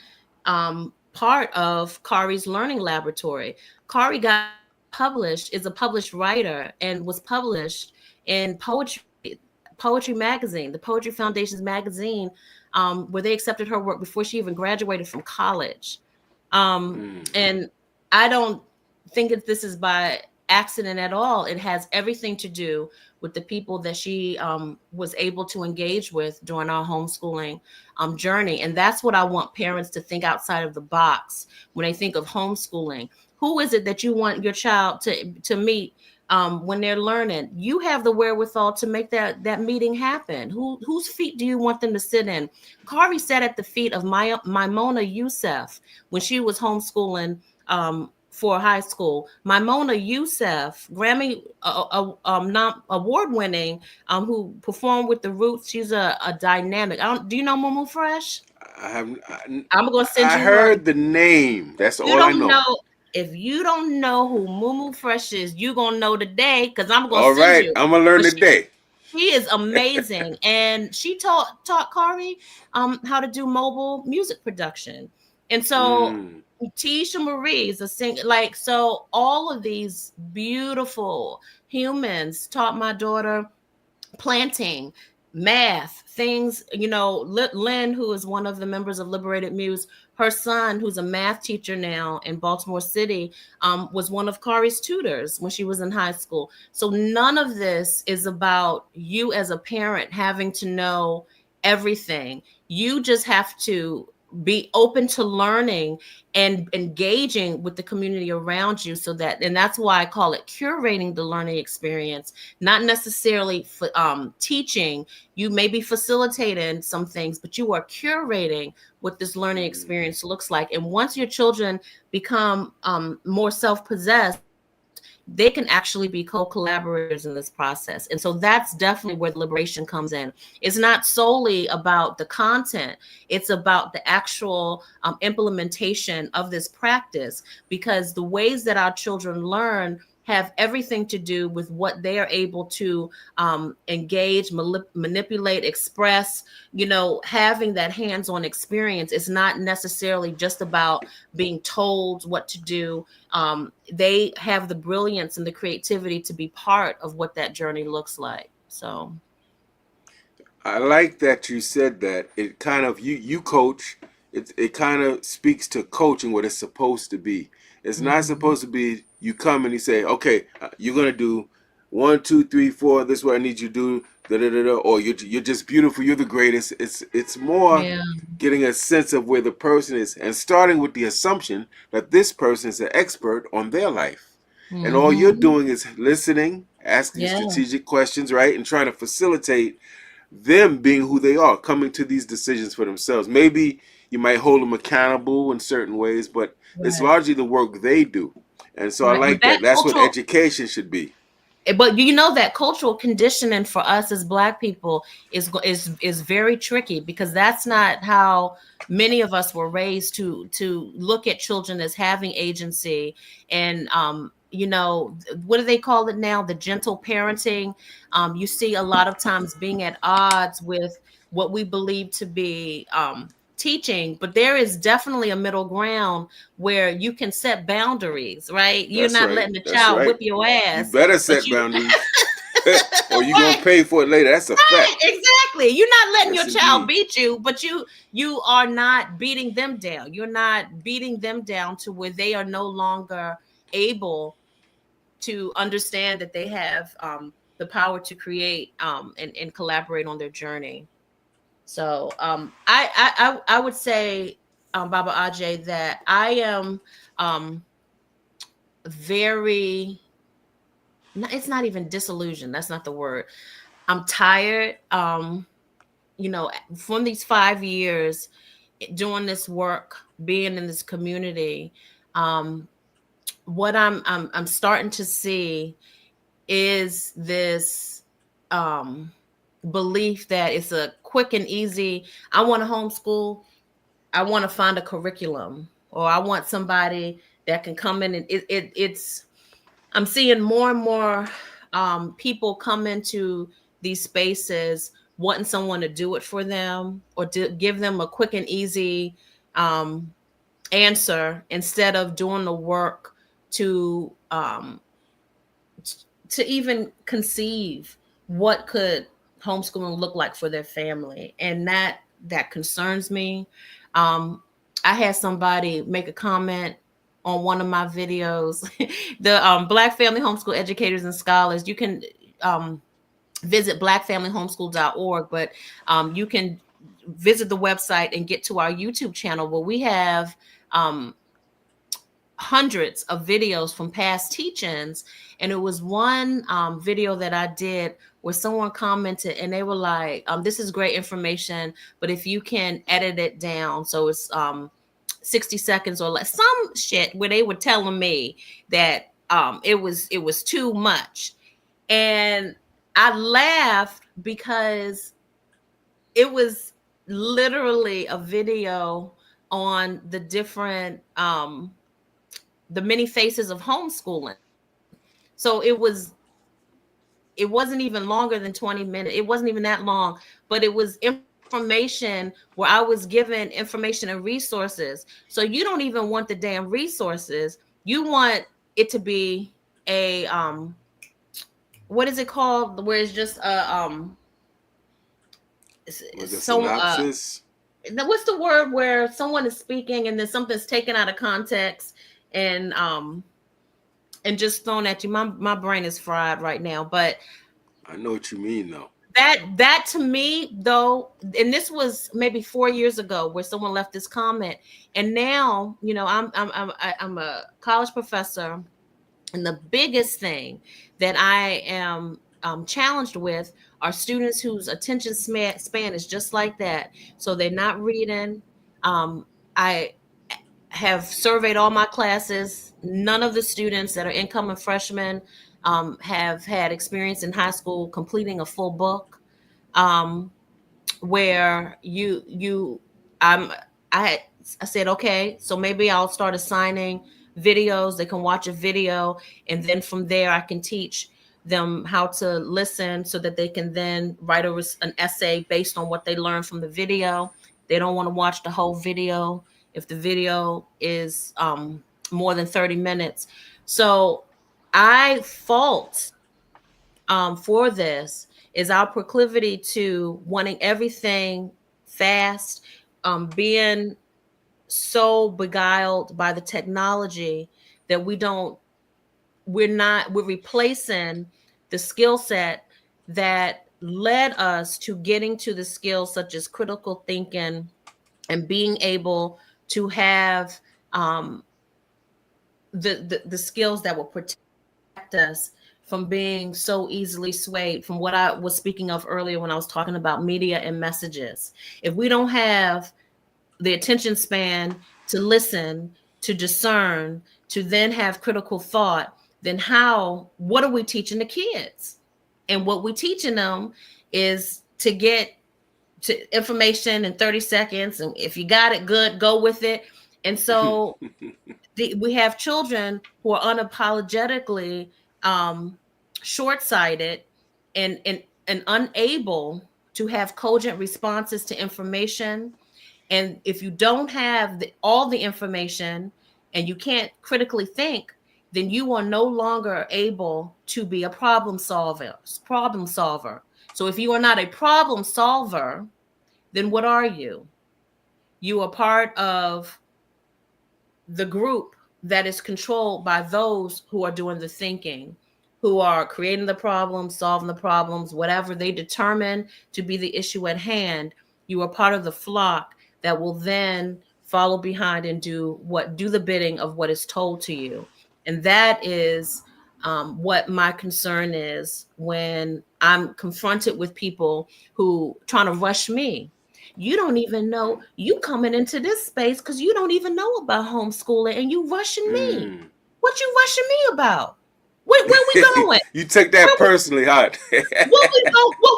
part of Kari's learning laboratory. Kari got published, is a published writer, and was published in Poetry Magazine, the Poetry Foundation's magazine, where they accepted her work before she even graduated from college. And I don't think this is by accident at all. It has everything to do with the people that she was able to engage with during our homeschooling journey. And that's what I want parents to think outside of the box when they think of homeschooling. Who is it that you want your child to meet when they're learning? You have the wherewithal to make that meeting happen. Whose feet do you want them to sit in? Kari sat at the feet of Maimona Youssef when she was homeschooling for high school. Maimona Youssef, Grammy award winning, who performed with the Roots. She's a dynamic. Do you know Mumu Fresh?
I have.
I'm gonna send
I
you her.
heard the name. That's
You
all I
don't
know.
know. If you don't know who Mumu Fresh is, you gonna know today, because I'm gonna
All
send
right,
you.
I'm gonna learn
But
today.
She is amazing, and she taught Kari how to do mobile music production. And so
Mm.
Tisha Marie is a singer. Like, so all of these beautiful humans taught my daughter planting, math, things, Lynn, who is one of the members of Liberated Muse, her son, who's a math teacher now in Baltimore City, was one of Kari's tutors when she was in high school. So none of this is about you as a parent having to know everything. You just have to be open to learning and engaging with the community around you, so that, and that's why I call it curating the learning experience, not necessarily teaching. You may be facilitating some things, but you are curating what this learning
Mm.
experience looks like. And once your children become more self-possessed, they can actually be co-collaborators in this process. And so that's definitely where the liberation comes in. It's not solely about the content, it's about the actual implementation of this practice, because the ways that our children learn have everything to do with what they are able to engage, manipulate, express. Having that hands-on experience is not necessarily just about being told what to do. They have the brilliance and the creativity to be part of what that journey looks like. So,
I like that you said that. It kind of you coach. It kind of speaks to coaching what it's supposed to be. It's not
mhm.
supposed to be you come and you say, okay, you're gonna do one, two, three, four. This is what I need you to do. Da da da da. Or you're just beautiful. You're the greatest. It's more
Yeah,
getting a sense of where the person is and starting with the assumption that this person is an expert on their life. And all you're
hmm,
doing is listening, asking
yeah,
strategic questions, right, and trying to facilitate them being who they are, coming to these decisions for themselves. Maybe you might hold them accountable in certain ways, but it's
right,
largely the work they do. And so I
right. But
like
that
that. That's what
cultural
education should be.
but that cultural conditioning for us as Black people is very tricky, because that's not how many of us were raised to look at children as having agency. And what do they call it now, the gentle parenting. You see a lot of times being at odds with what we believe to be teaching, but there is definitely a middle ground where you can set boundaries, right? You're
That's
not
right.
letting the
That's
child
right.
whip your
You
ass,
better
but
set
you
boundaries or you're going to
right,
pay for it later. That's a
right,
fact.
exactly. You're not letting
Yes,
your child
indeed.
beat you, but you are not beating them down. You're not beating them down to where they are no longer able to understand that they have the power to create and collaborate on their journey. So I would say, Baba Ajay, that I am um, very. It's not even disillusioned. That's not the word. I'm tired. From these 5 years doing this work, being in this community, um, what I'm starting to see is this um, belief that it's a quick and easy. I want to homeschool. I want to find a curriculum, or I want somebody that can come in and it's. I'm seeing more and more people come into these spaces wanting someone to do it for them, or to give them a quick and easy um, answer, instead of doing the work to to even conceive what could homeschooling look like for their family. And that concerns me. um, I had somebody make a comment on one of my videos. The Black Family Homeschool Educators and Scholars, you can um, visit blackfamilyhomeschool.org, but you can visit the website and get to our YouTube channel, where we have um, hundreds of videos from past teachings. And it was one video that I did where someone commented and they were like, this is great information, but if you can edit it down so it's 60 seconds or less, some shit, where they were telling me that it was too much. And I laughed because it was literally a video on the many faces of homeschooling. So it was it wasn't even longer than 20 minutes. It wasn't even that long, but it was information where I was given information and resources. So you don't even want the damn resources. You want it to be a what is it called? Where it's just
Was a
so
synopsis?
what's the word where someone is speaking and then something's taken out of context and just thrown at you. My brain is fried right now, but
I know what you mean, though.
that to me though, and this was maybe 4 years ago where someone left this comment, and now I'm a college professor, and the biggest thing that I am challenged with are students whose attention span is just like that. So they're not reading. I have surveyed all my classes. None of the students that are incoming freshmen have had experience in high school completing a full book. Um, where I'm I I said, okay, so maybe I'll start assigning videos. They can watch a video, and then from there I can teach them how to listen so that they can then write an essay based on what they learned from the video. They don't want to watch the whole video if the video is more than 30 minutes. So I fault for this is our proclivity to wanting everything fast, being so beguiled by the technology that we're replacing the skill set that led us to getting to the skills such as critical thinking and being able to have the skills that will protect us from being so easily swayed from what I was speaking of earlier when I was talking about media and messages. If we don't have the attention span to listen, to discern, to then have critical thought, then what are we teaching the kids? And what we're teaching them is to get to information in 30 seconds. And if you got it, good, go with it. And so we have children who are unapologetically short-sighted and unable to have cogent responses to information. And if you don't have all the information and you can't critically think, then you are no longer able to be a problem solver. So if you are not a problem solver, then what are you? You are part of the group that is controlled by those who are doing the thinking, who are creating the problems, solving the problems, whatever they determine to be the issue at hand. You are part of the flock that will then follow behind and do the bidding of what is told to you. And that is what my concern is when I'm confronted with people who trying to rush me. You don't even know you coming into this space because you don't even know about homeschooling and you rushing me.
Mm.
What you rushing me about? Where we going?
You take that personally, huh?
What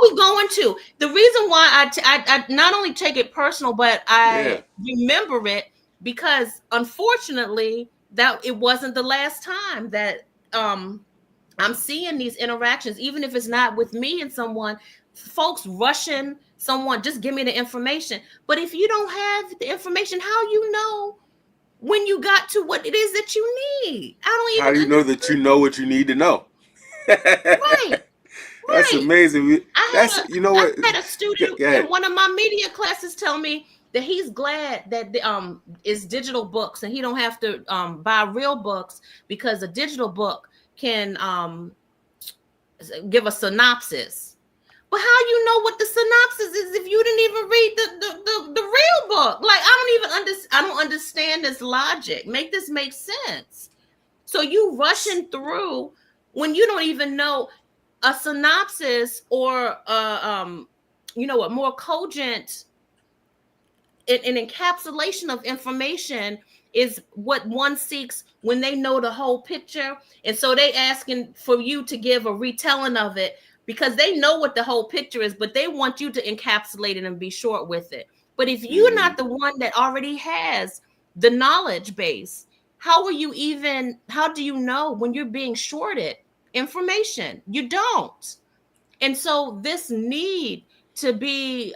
we going to? The reason why I not only take it personal, but
Yeah.
I remember it because unfortunately that it wasn't the last time that I'm seeing these interactions, even if it's not with me and someone, folks rushing someone, just give me the information. But if you don't have the information, how you know when you got to what it is that you need? I don't
How
even
do you know that you know what you need to know?
right.
That's
Right.
amazing.
I
You know
I
what?
had a student
Go
in
ahead.
one of my media classes tell me that he's glad that the is digital books and he don't have to buy real books because a digital book can give a synopsis. But how you know what the synopsis is if you didn't even read the real book? Like I don't understand this logic. Make this make sense. So you rushing through when you don't even know a synopsis or a more cogent an encapsulation of information is what one seeks when they know the whole picture. And so they asking for you to give a retelling of it because they know what the whole picture is, but they want you to encapsulate it and be short with it. But if you're
Mm.
not the one that already has the knowledge base, how do you know when you're being shorted information? You don't. And so this need to be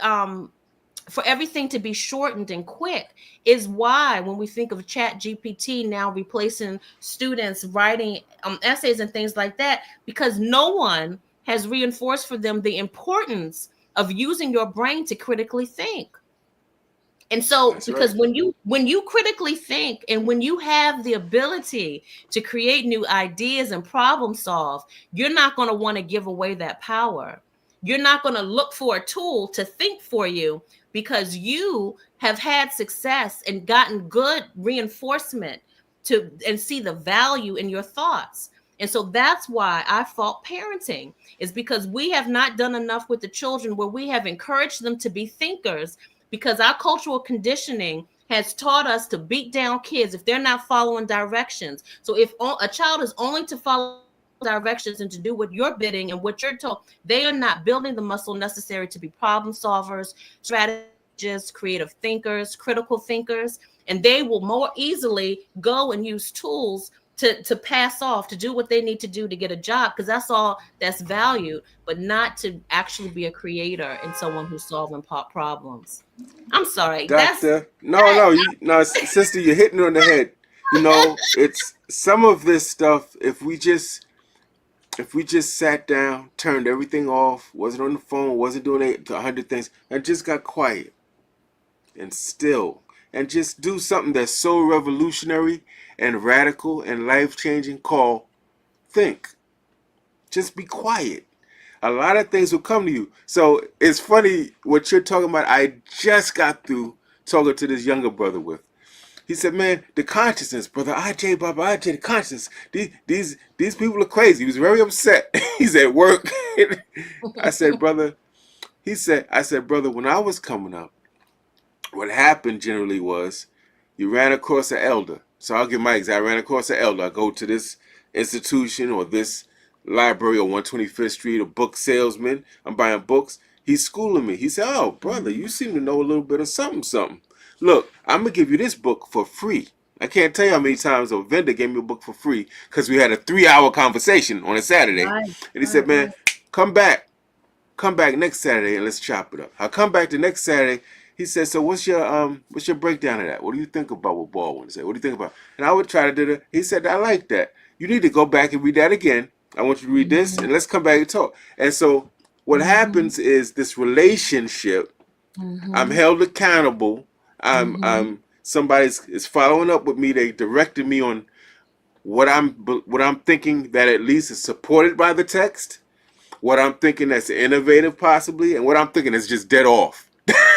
for everything to be shortened and quick is why when we think of chat gpt now replacing students writing essays and things like that, because no one has reinforced for them the importance of using your brain to critically think. And so
That's right.
because when you critically think and when you have the ability to create new ideas and problem solve, you're not going to want to give away that power. You're not going to look for a tool to think for you because you have had success and gotten good reinforcement to and see the value in your thoughts. And so that's why I fault parenting, is because we have not done enough with the children where we have encouraged them to be thinkers, because our cultural conditioning has taught us to beat down kids if they're not following directions. So if a child is only to follow directions and to do what you're bidding and what you're told, they are not building the muscle necessary to be problem solvers, strategists, creative thinkers, critical thinkers, and they will more easily go and use tools to pass off, to do what they need to do to get a job, because that's all that's valued, but not to actually be a creator and someone who's solving problems. I'm sorry. That's
Doctor, no, no, sister, you're hitting it on the head. It's some of this stuff. If we just sat down, turned everything off, wasn't on the phone, wasn't doing 100 things, and just got quiet and still, and just do something that's so revolutionary and radical and life changing, called think. Just be quiet. A lot of things will come to you. So it's funny what you're talking about. I just got through talking to this younger brother with. He said, "Man, the consciousness, brother IJ, Baba IJ, the consciousness. These people are crazy." He was very upset. He's at work. I said, "Brother," I said, "Brother, when I was coming up, what happened generally was you ran across an elder." So I'll give my example. I ran across an elder. I go to this institution or this library on 125th Street, a book salesman. I'm buying books. He's schooling me. He said, "Oh, brother, you seem to know a little bit of something, something. Look, I'm going to give you this book for free." I can't tell you how many times a vendor gave me a book for free because we had a 3-hour conversation on a Saturday.
right,
And he said,
right,
"Man,
right.
come back. Come back next Saturday and let's chop it up." I come back the next Saturday. He said, "So what's your breakdown of that? What do you think about what Baldwin said? What do you think about?" And I would try to do it. He said, "I like that. You need to go back and read that again. I want you to read this
Mm-hmm,
and let's come back and talk." And so what
mm-hmm,
happens is this relationship, I'm
mm-hmm,
held accountable.
mm-hmm.
I'm somebody is following up with me. They directed me on what I'm thinking that at least is supported by the text, what I'm thinking that's innovative possibly, and what I'm thinking is just dead off.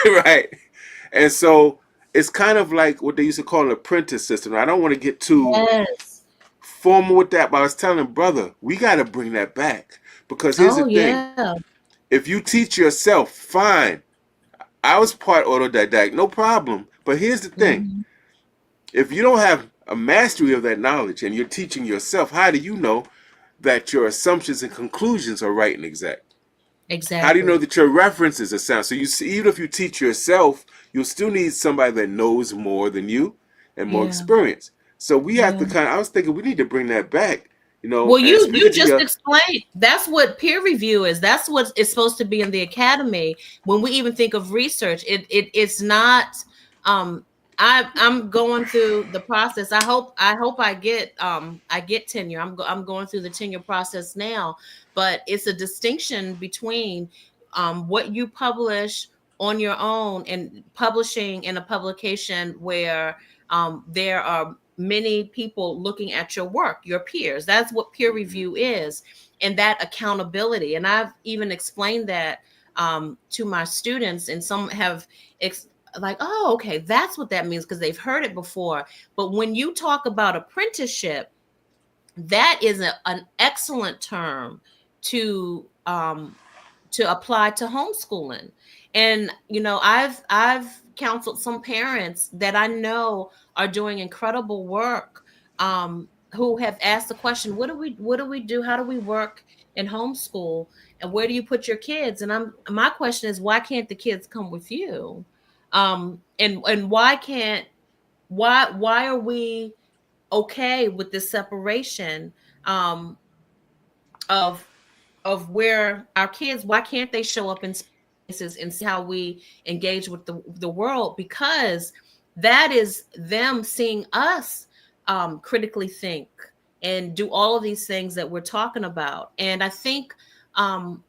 Right? And so it's kind of like what they used to call an apprentice system. I don't want to get too
Yes.
formal with that, but I was telling him, brother, we got to bring that back. Because here's the
Oh
thing:
yeah.
if you teach yourself, fine. I was part autodidact, no problem. But here's the thing:
Mm-hmm.
if you don't have a mastery of that knowledge and you're teaching yourself, how do you know that your assumptions and conclusions are right and exact? How do you know
Exactly.
that your references are sound? So you see, even if you teach yourself, you'll still need somebody that knows more than you and more
Yeah.
experience. So we have
Yeah.
to I was thinking we need to bring that back,
Well,
and
you
speaking to
just
you,
explained. That's what peer review is. That's what it's supposed to be in the academy. When we even think of research, it's not. Um, I'm going through the process. I hope I get tenure. I'm going through the tenure process now. But it's a distinction between what you publish on your own and publishing in a publication where there are many people looking at your work, your peers. That's what peer review is, and that accountability. And I've even explained that to my students, and some have like, oh, okay, that's what that means because they've heard it before. But when you talk about apprenticeship, that is an excellent term to apply to homeschooling. And I've counseled some parents that I know are doing incredible work, who have asked the question, what do we do, how do we work in homeschool, and where do you put your kids? And my question is, why can't the kids come with you? And why are we okay with this separation, um of of where our kids, why can't they show up in spaces and see how we engage with the world? Because that is them seeing us critically think and do all of these things that we're talking about. And I think um,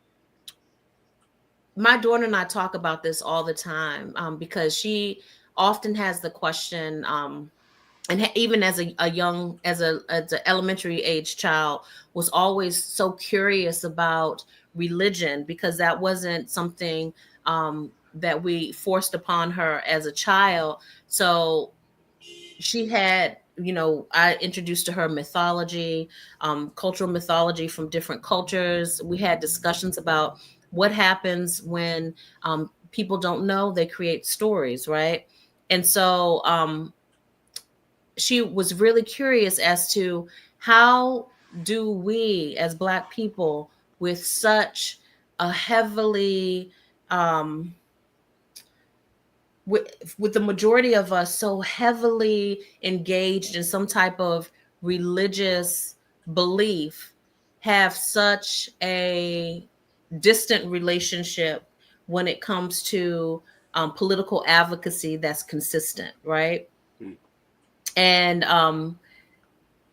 my daughter and I talk about this all the time, because she often has the question, and even as a young, as an elementary age child, was always so curious about religion, because that wasn't something that we forced upon her as a child. So she had, I introduced to her mythology, cultural mythology from different cultures. We had discussions about what happens when people don't know, they create stories, right? And so she was really curious as to how do we as Black people, with such a heavily um, with the majority of us so heavily engaged in some type of religious belief, have such a distant relationship when it comes to political advocacy that's consistent, right?
Mm.
And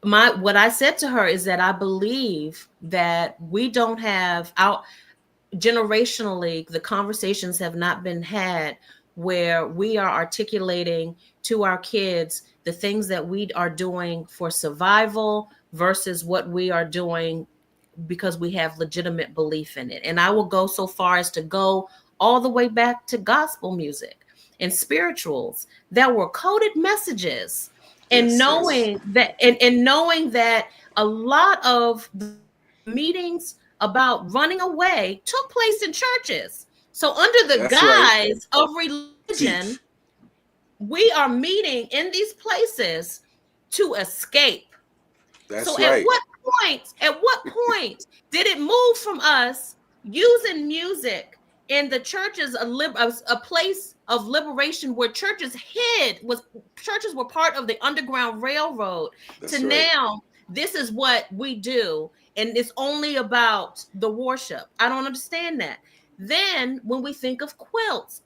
my what I said to her is that I believe that we don't have out generationally, the conversations have not been had where we are articulating to our kids the things that we are doing for survival versus what we are doing because we have legitimate belief in it. And I will go so far as to go all the way back to gospel music and spirituals that were coded messages, and
Yes, yes.
knowing that a lot of the meetings about running away took place in churches. So under the
That's right.
guise of religion,
Teach.
we are meeting in these places to escape.
That's
So at
right.
what point did it move from us using music in the churches, a place of liberation where churches were part of the Underground Railroad, to
That's right.
now this is what we do, and it's only about the worship? I don't understand that. Then when we think of quilts,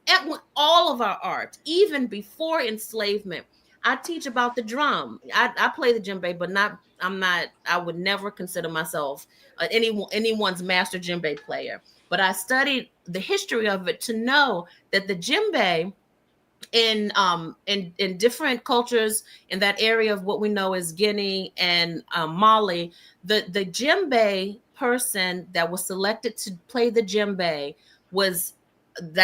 all of our art, even before enslavement, I teach about the drum. I play the djembe, but not. I'm not. I would never consider myself anyone's master djembe player. But I studied the history of it to know that the djembe in different cultures in that area of what we know as Guinea and Mali, the djembe person that was selected to play the djembe was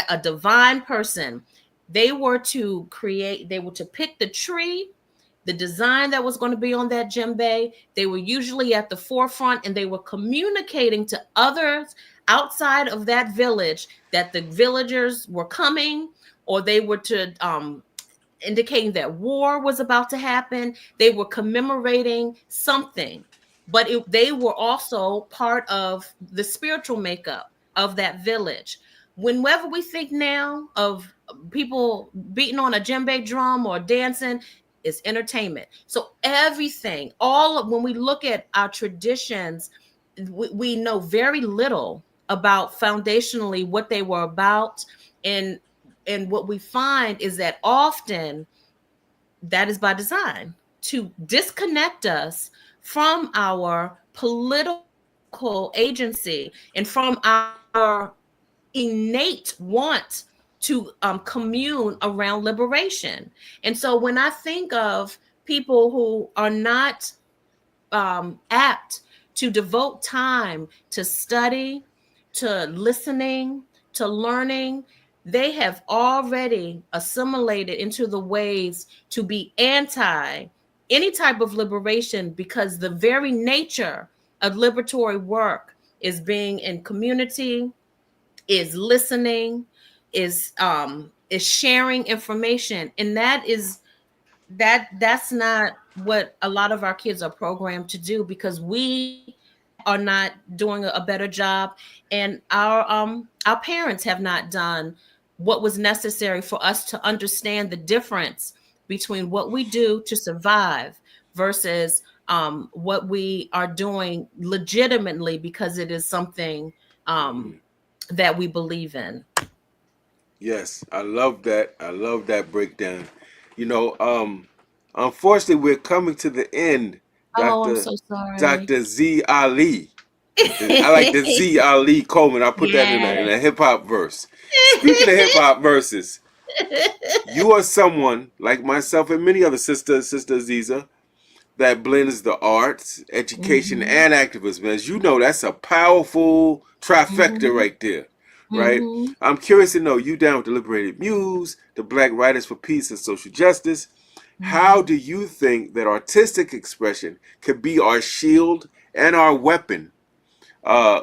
a divine person. They were to pick the tree, the design that was going to be on that djembe. They were usually at the forefront, and they were communicating to others outside of that village that the villagers were coming, or they were to indicating that war was about to happen. They were commemorating something, but they were also part of the spiritual makeup of that village. Whenever we think now of people beating on a djembe drum or dancing, is entertainment. So everything, when we look at our traditions, we know very little about foundationally what they were about. And what we find is that often that is by design, to disconnect us from our political agency and from our innate want to commune around liberation. And so when I think of people who are not apt to devote time to study, to listening, to learning, they have already assimilated into the ways to be anti any type of liberation, because the very nature of liberatory work is being in community, is listening, is sharing information. And that's not what a lot of our kids are programmed to do, because we are not doing a better job, and our parents have not done what was necessary for us to understand the difference between what we do to survive versus what we are doing legitimately because it is something
Mm.
that we believe in.
Yes, I love that. I love that breakdown. You know, unfortunately, we're coming to the end,
Oh, I'm
Doctor
so sorry.
Doctor Z Ali. I like the Z Ali-Coleman. I put that in a
Yes.
hip hop verse. Speaking of hip hop verses, you are someone like myself and many other Sister Ziza, that blends the arts, education,
Mhm.
and activism. As you know, that's a powerful trifecta
Mhm.
right there, right?
Mhm.
I'm curious to know, you down with the Liberated Muse, the Black Writers for Peace and Social Justice. How
Mhm.
do you think that artistic expression could be our shield and our weapon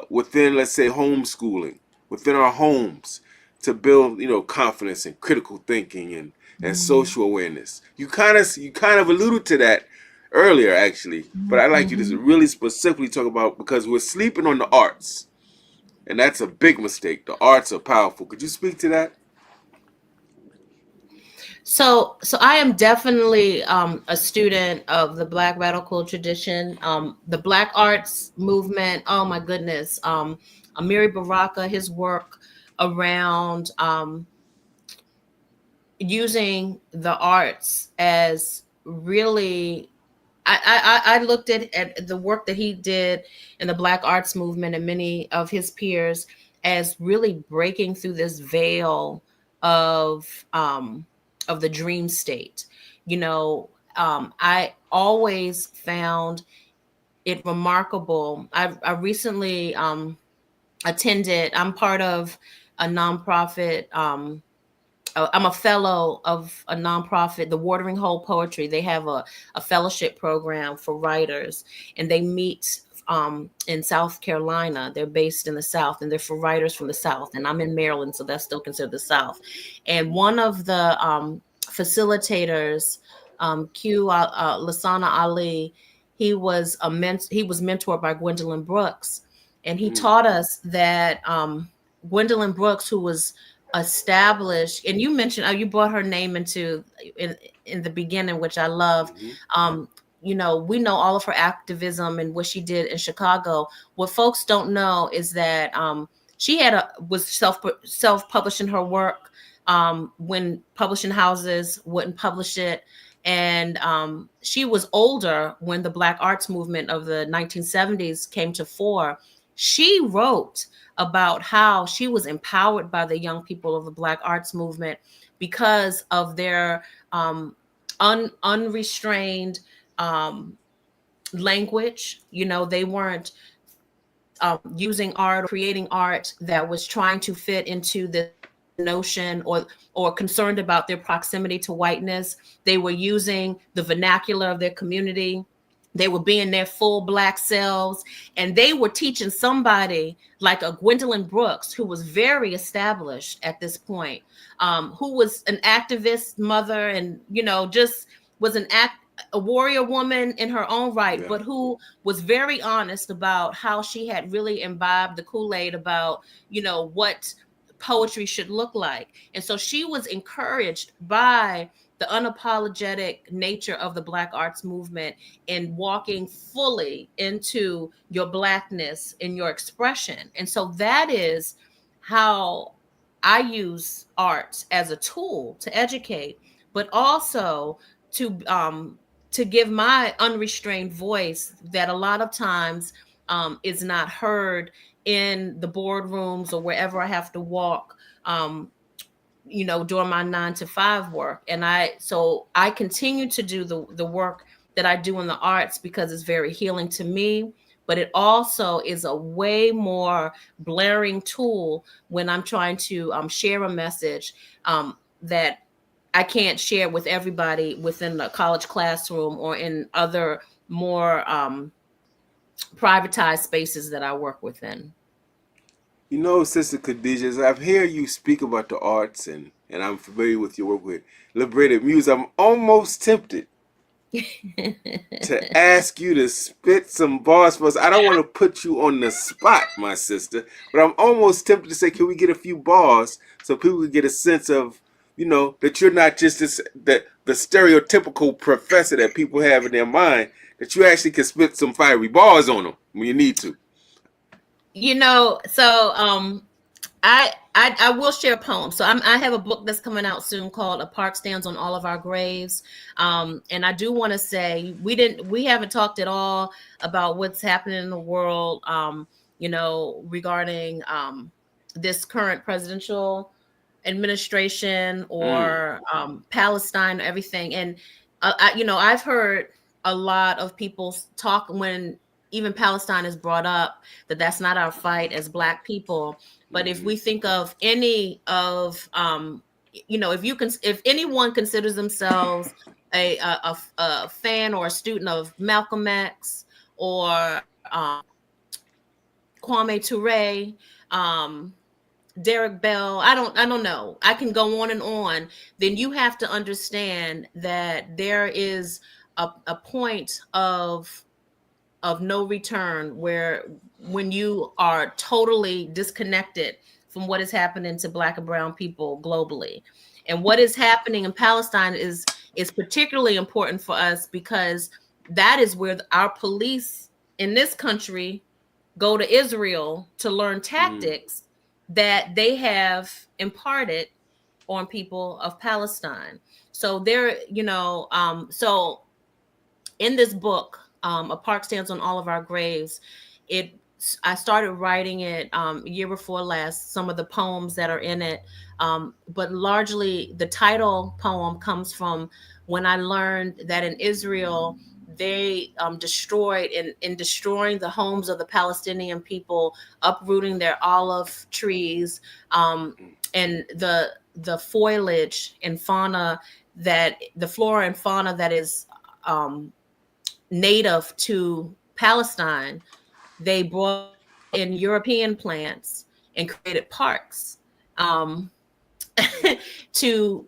within, let's say, homeschooling, within our homes, to build, confidence and critical thinking and
Mhm.
social awareness? You kind of alluded to that earlier, actually, but I'd like you to
Mhm.
really specifically talk about, because we're sleeping on the arts, and that's a big mistake. The arts are powerful. Could you speak to that?
So I am definitely a student of the Black radical tradition, the Black arts movement. Oh my goodness, Amiri Baraka, his work around using the arts as really. I looked at the work that he did in the Black arts movement and many of his peers as really breaking through this veil of um, of the dream state. I always found it remarkable. I recently attended. I'm part of a nonprofit. I'm a fellow of a nonprofit, the Watering Hole Poetry. They have a fellowship program for writers, and they meet in South Carolina. They're based in the South, and they're for writers from the South. And I'm in Maryland, so that's still considered the South. And one of the facilitators, Lasana Ali, he was mentored by Gwendolyn Brooks, and he
Mm,
taught us that Gwendolyn Brooks, who was established, and you mentioned, you brought her name in the beginning, which I love.
mm-hmm.
um we know all of her activism and what she did in Chicago. What folks don't know is that she was self publishing her work when publishing houses wouldn't publish it. And she was older when the Black arts movement of the 1970s came to fore. She wrote about how she was empowered by the young people of the Black arts movement because of their unrestrained um, language. They weren't using art or creating art that was trying to fit into this notion, or concerned about their proximity to whiteness. They were using the vernacular of their community. They were being their full Black selves, and they were teaching somebody like a Gwendolyn Brooks, who was very established at this point, who was an activist mother, and just was a warrior woman in her own right,
Yeah.
but who was very honest about how she had really imbibed the Kool-Aid about, what poetry should look like. And so she was encouraged by the unapologetic nature of the Black arts movement in walking fully into your Blackness in your expression. And so that is how I use art as a tool to educate, but also to give my unrestrained voice that a lot of times is not heard in the boardrooms or wherever I have to walk, during my 9 to 5 work. And I continue to do the work that I do in the arts because it's very healing to me. But it also is a way more blaring tool when I'm trying to share a message that I can't share with everybody within the college classroom or in other more privatized spaces that I work within.
Sister Khadijah, as I've heard you speak about the arts, and I'm familiar with your work with Liberated Muse, I'm almost tempted to ask you to spit some bars for us. I don't want to put you on the spot, my sister, but I'm almost tempted to say, can we get a few bars so people can get a sense of, that you're not just the stereotypical professor that people have in their mind. that you actually can spit some fiery bars on them when you need to.
So I will share a poem. So I have a book that's coming out soon called "A Park Stands on All of Our Graves," and I do want to say we haven't talked at all about what's happening in the world, regarding this current presidential administration
Mm.
or Palestine, everything. And I've heard a lot of people talk when even Palestine is brought up that that's not our fight as Black people. But if
Mm-hmm.
we think of any of if anyone considers themselves a fan or a student of Malcolm X or Kwame Ture, Derek Bell, I don't know. I can go on and on. Then you have to understand that there is a point of no return where when you are totally disconnected from what is happening to Black and brown people globally. And what is happening in Palestine is particularly important for us because that is where our police in this country go to Israel to learn
Mm.
tactics that they have imparted on people of Palestine. So so in this book, "A Park Stands on All of Our Graves," I started writing it year before last. Some of the poems that are in it, but largely the title poem comes from when I learned that in Israel they destroyed in destroying the homes of the Palestinian people, uprooting their olive trees, and the foliage and fauna that the flora and fauna that is native to Palestine. They brought in European plants and created parks um, to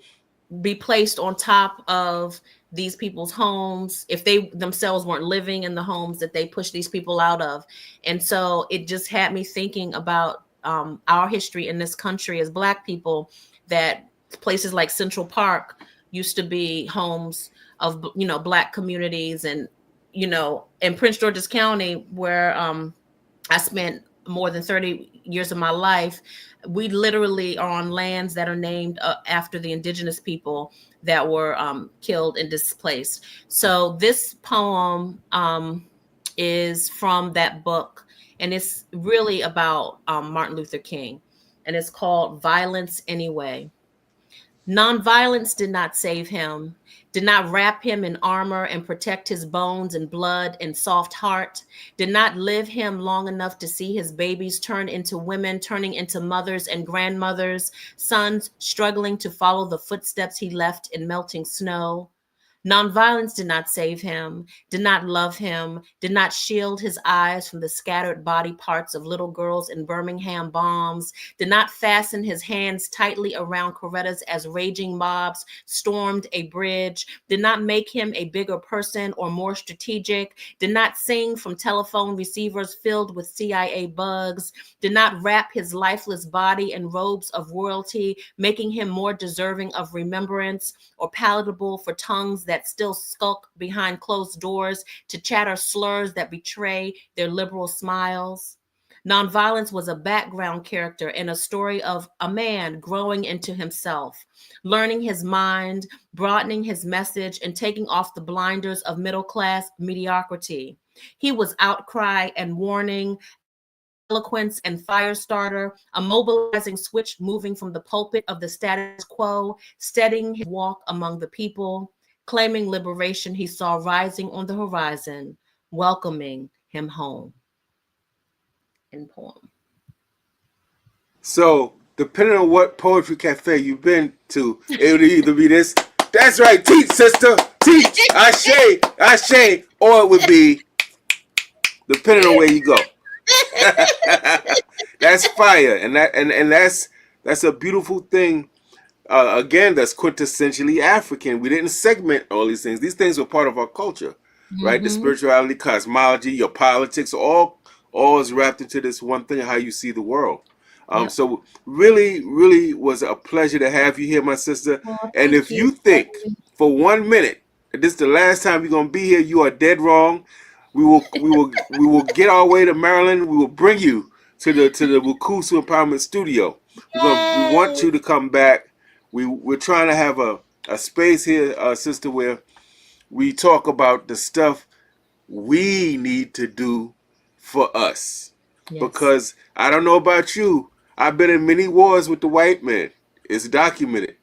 be placed on top of these people's homes if they themselves weren't living in the homes that they pushed these people out of. And so it just had me thinking about our history in this country as Black people, that places like Central Park used to be homes of Black communities. And in Prince George's County, where I spent more than 30 years of my life, we literally are on lands that are named after the indigenous people that were killed and displaced. So this poem is from that book, and it's really about Martin Luther King, and it's called "Violence Anyway." Nonviolence did not save him, did not wrap him in armor and protect his bones and blood and soft heart, did not live him long enough to see his babies turn into women, turning into mothers and grandmothers, sons struggling to follow the footsteps he left in melting snow. Nonviolence did not save him, did not love him, did not shield his eyes from the scattered body parts of little girls in Birmingham bombs, did not fasten his hands tightly around Corettas as raging mobs stormed a bridge, did not make him a bigger person or more strategic, did not sing from telephone receivers filled with CIA bugs, did not wrap his lifeless body in robes of royalty, making him more deserving of remembrance or palatable for tongues that still skulk behind closed doors to chatter slurs that betray their liberal smiles. Nonviolence was a background character in a story of a man growing into himself, learning his mind, broadening his message, and taking off the blinders of middle class mediocrity. He was outcry and warning, eloquence and fire starter, a mobilizing switch moving from the pulpit of the status quo, steadying his walk among the people, claiming liberation he saw rising on the horizon, welcoming him home. In poem.
So, depending on what poetry cafe you've been to, it would either be this. That's right, teach, sister, teach. Ashe, ashe, or it would be depending on where you go. That's fire, and that's a beautiful thing. Again, that's quintessentially African. We didn't segment all these things. These things were part of our culture, right? The
Mm-hmm.
spirituality, cosmology, your politics, all is wrapped into this one thing: how you see the world.
Yep.
So really, really was a pleasure to have you here, my sister.
Well,
And
thank
if
you.
you think for 1 minute This is the last time you're gonna be here. You are dead wrong. We will get our way to Maryland. We will bring you to the WUCUSU Empowerment Studio. We want
Yay!
you to come back. We're trying to have a space here, sister, where we talk about the stuff we need to do for us.
Yes.
Because I don't know about you, I've been in many wars with the white man. It's documented.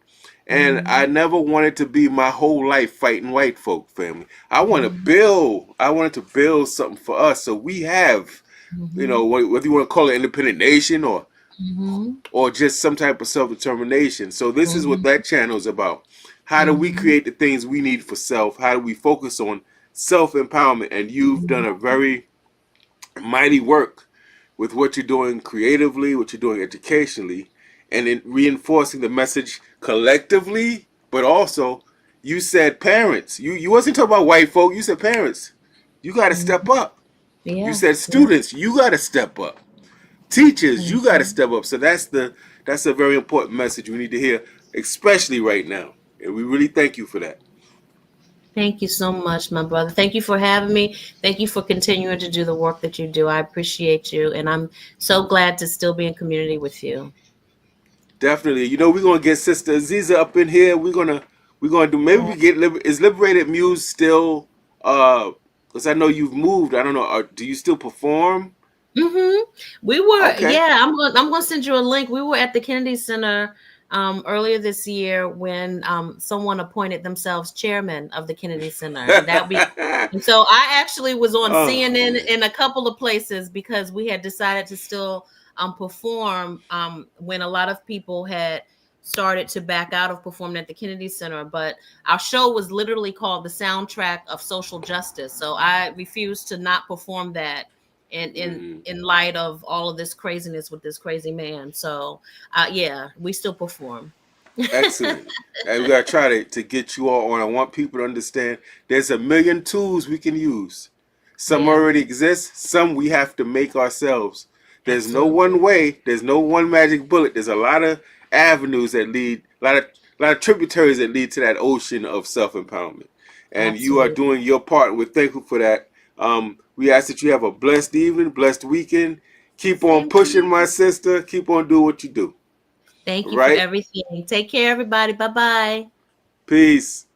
And I
Mm-hmm.
never wanted to be my whole life fighting white folk, family.
Mm-hmm.
I wanted to build something for us. So we have,
Mm-hmm.
whether you want to call it independent nation
Mm-hmm.
or just some type of self-determination. So this is what
Mm-hmm.
that channel is about. How do we
Mm-hmm.
create the things we need for self? How do we focus on self-empowerment? And you've done a very mighty work with what you're doing creatively, what you're doing educationally, and in reinforcing the message collectively, but also you said parents. You wasn't talking about white folk, you said parents. You gotta step
Mm-hmm.
up. You
Yeah.
said
Yeah.
students, you gotta step up. Teachers, you gotta
Mm-hmm.
step up. So that's a very important message we need to hear, especially right now. And we really thank you for that.
Thank you so much, my brother. Thank you for having me. Thank you for continuing to do the work that you do. I appreciate you, and I'm so glad to still be in community with you.
Definitely. We're gonna get Sister Aziza up in here. We're gonna do, maybe we get is Liberated Muse still because I know you've moved. I don't know. Do you still perform?
Mm-hmm. We were,
Okay.
yeah. I'm gonna send you a link. We were at the Kennedy Center earlier this year when someone appointed themselves chairman of the Kennedy Center, and that be. And so I actually was on
Oh
CNN
man.
in a couple of places because we had decided to still perform when a lot of people had started to back out of performing at the Kennedy Center. But our show was literally called the soundtrack of social justice. So I refused to not perform that in in
Hmm.
in light of all of this craziness with this crazy man. So yeah, we still perform.
Excellent. And we gotta try to get you all on. I want people to understand there's a million tools we can use. Some
Yeah,
already exist, some we have to make ourselves. There's no one
absolutely.
way, there's no one magic bullet. There's a lot of avenues that lead, a lot of tributaries that lead to that ocean of self empowerment. And you are
Absolutely.
doing your part, and we're thankful for that. We ask that you have a blessed evening, blessed weekend. Keep on
Same to
pushing, my
you.
sister. Keep on doing what you do.
Thank
All
you for
right?
everything. Take care, everybody. Bye bye.
Peace.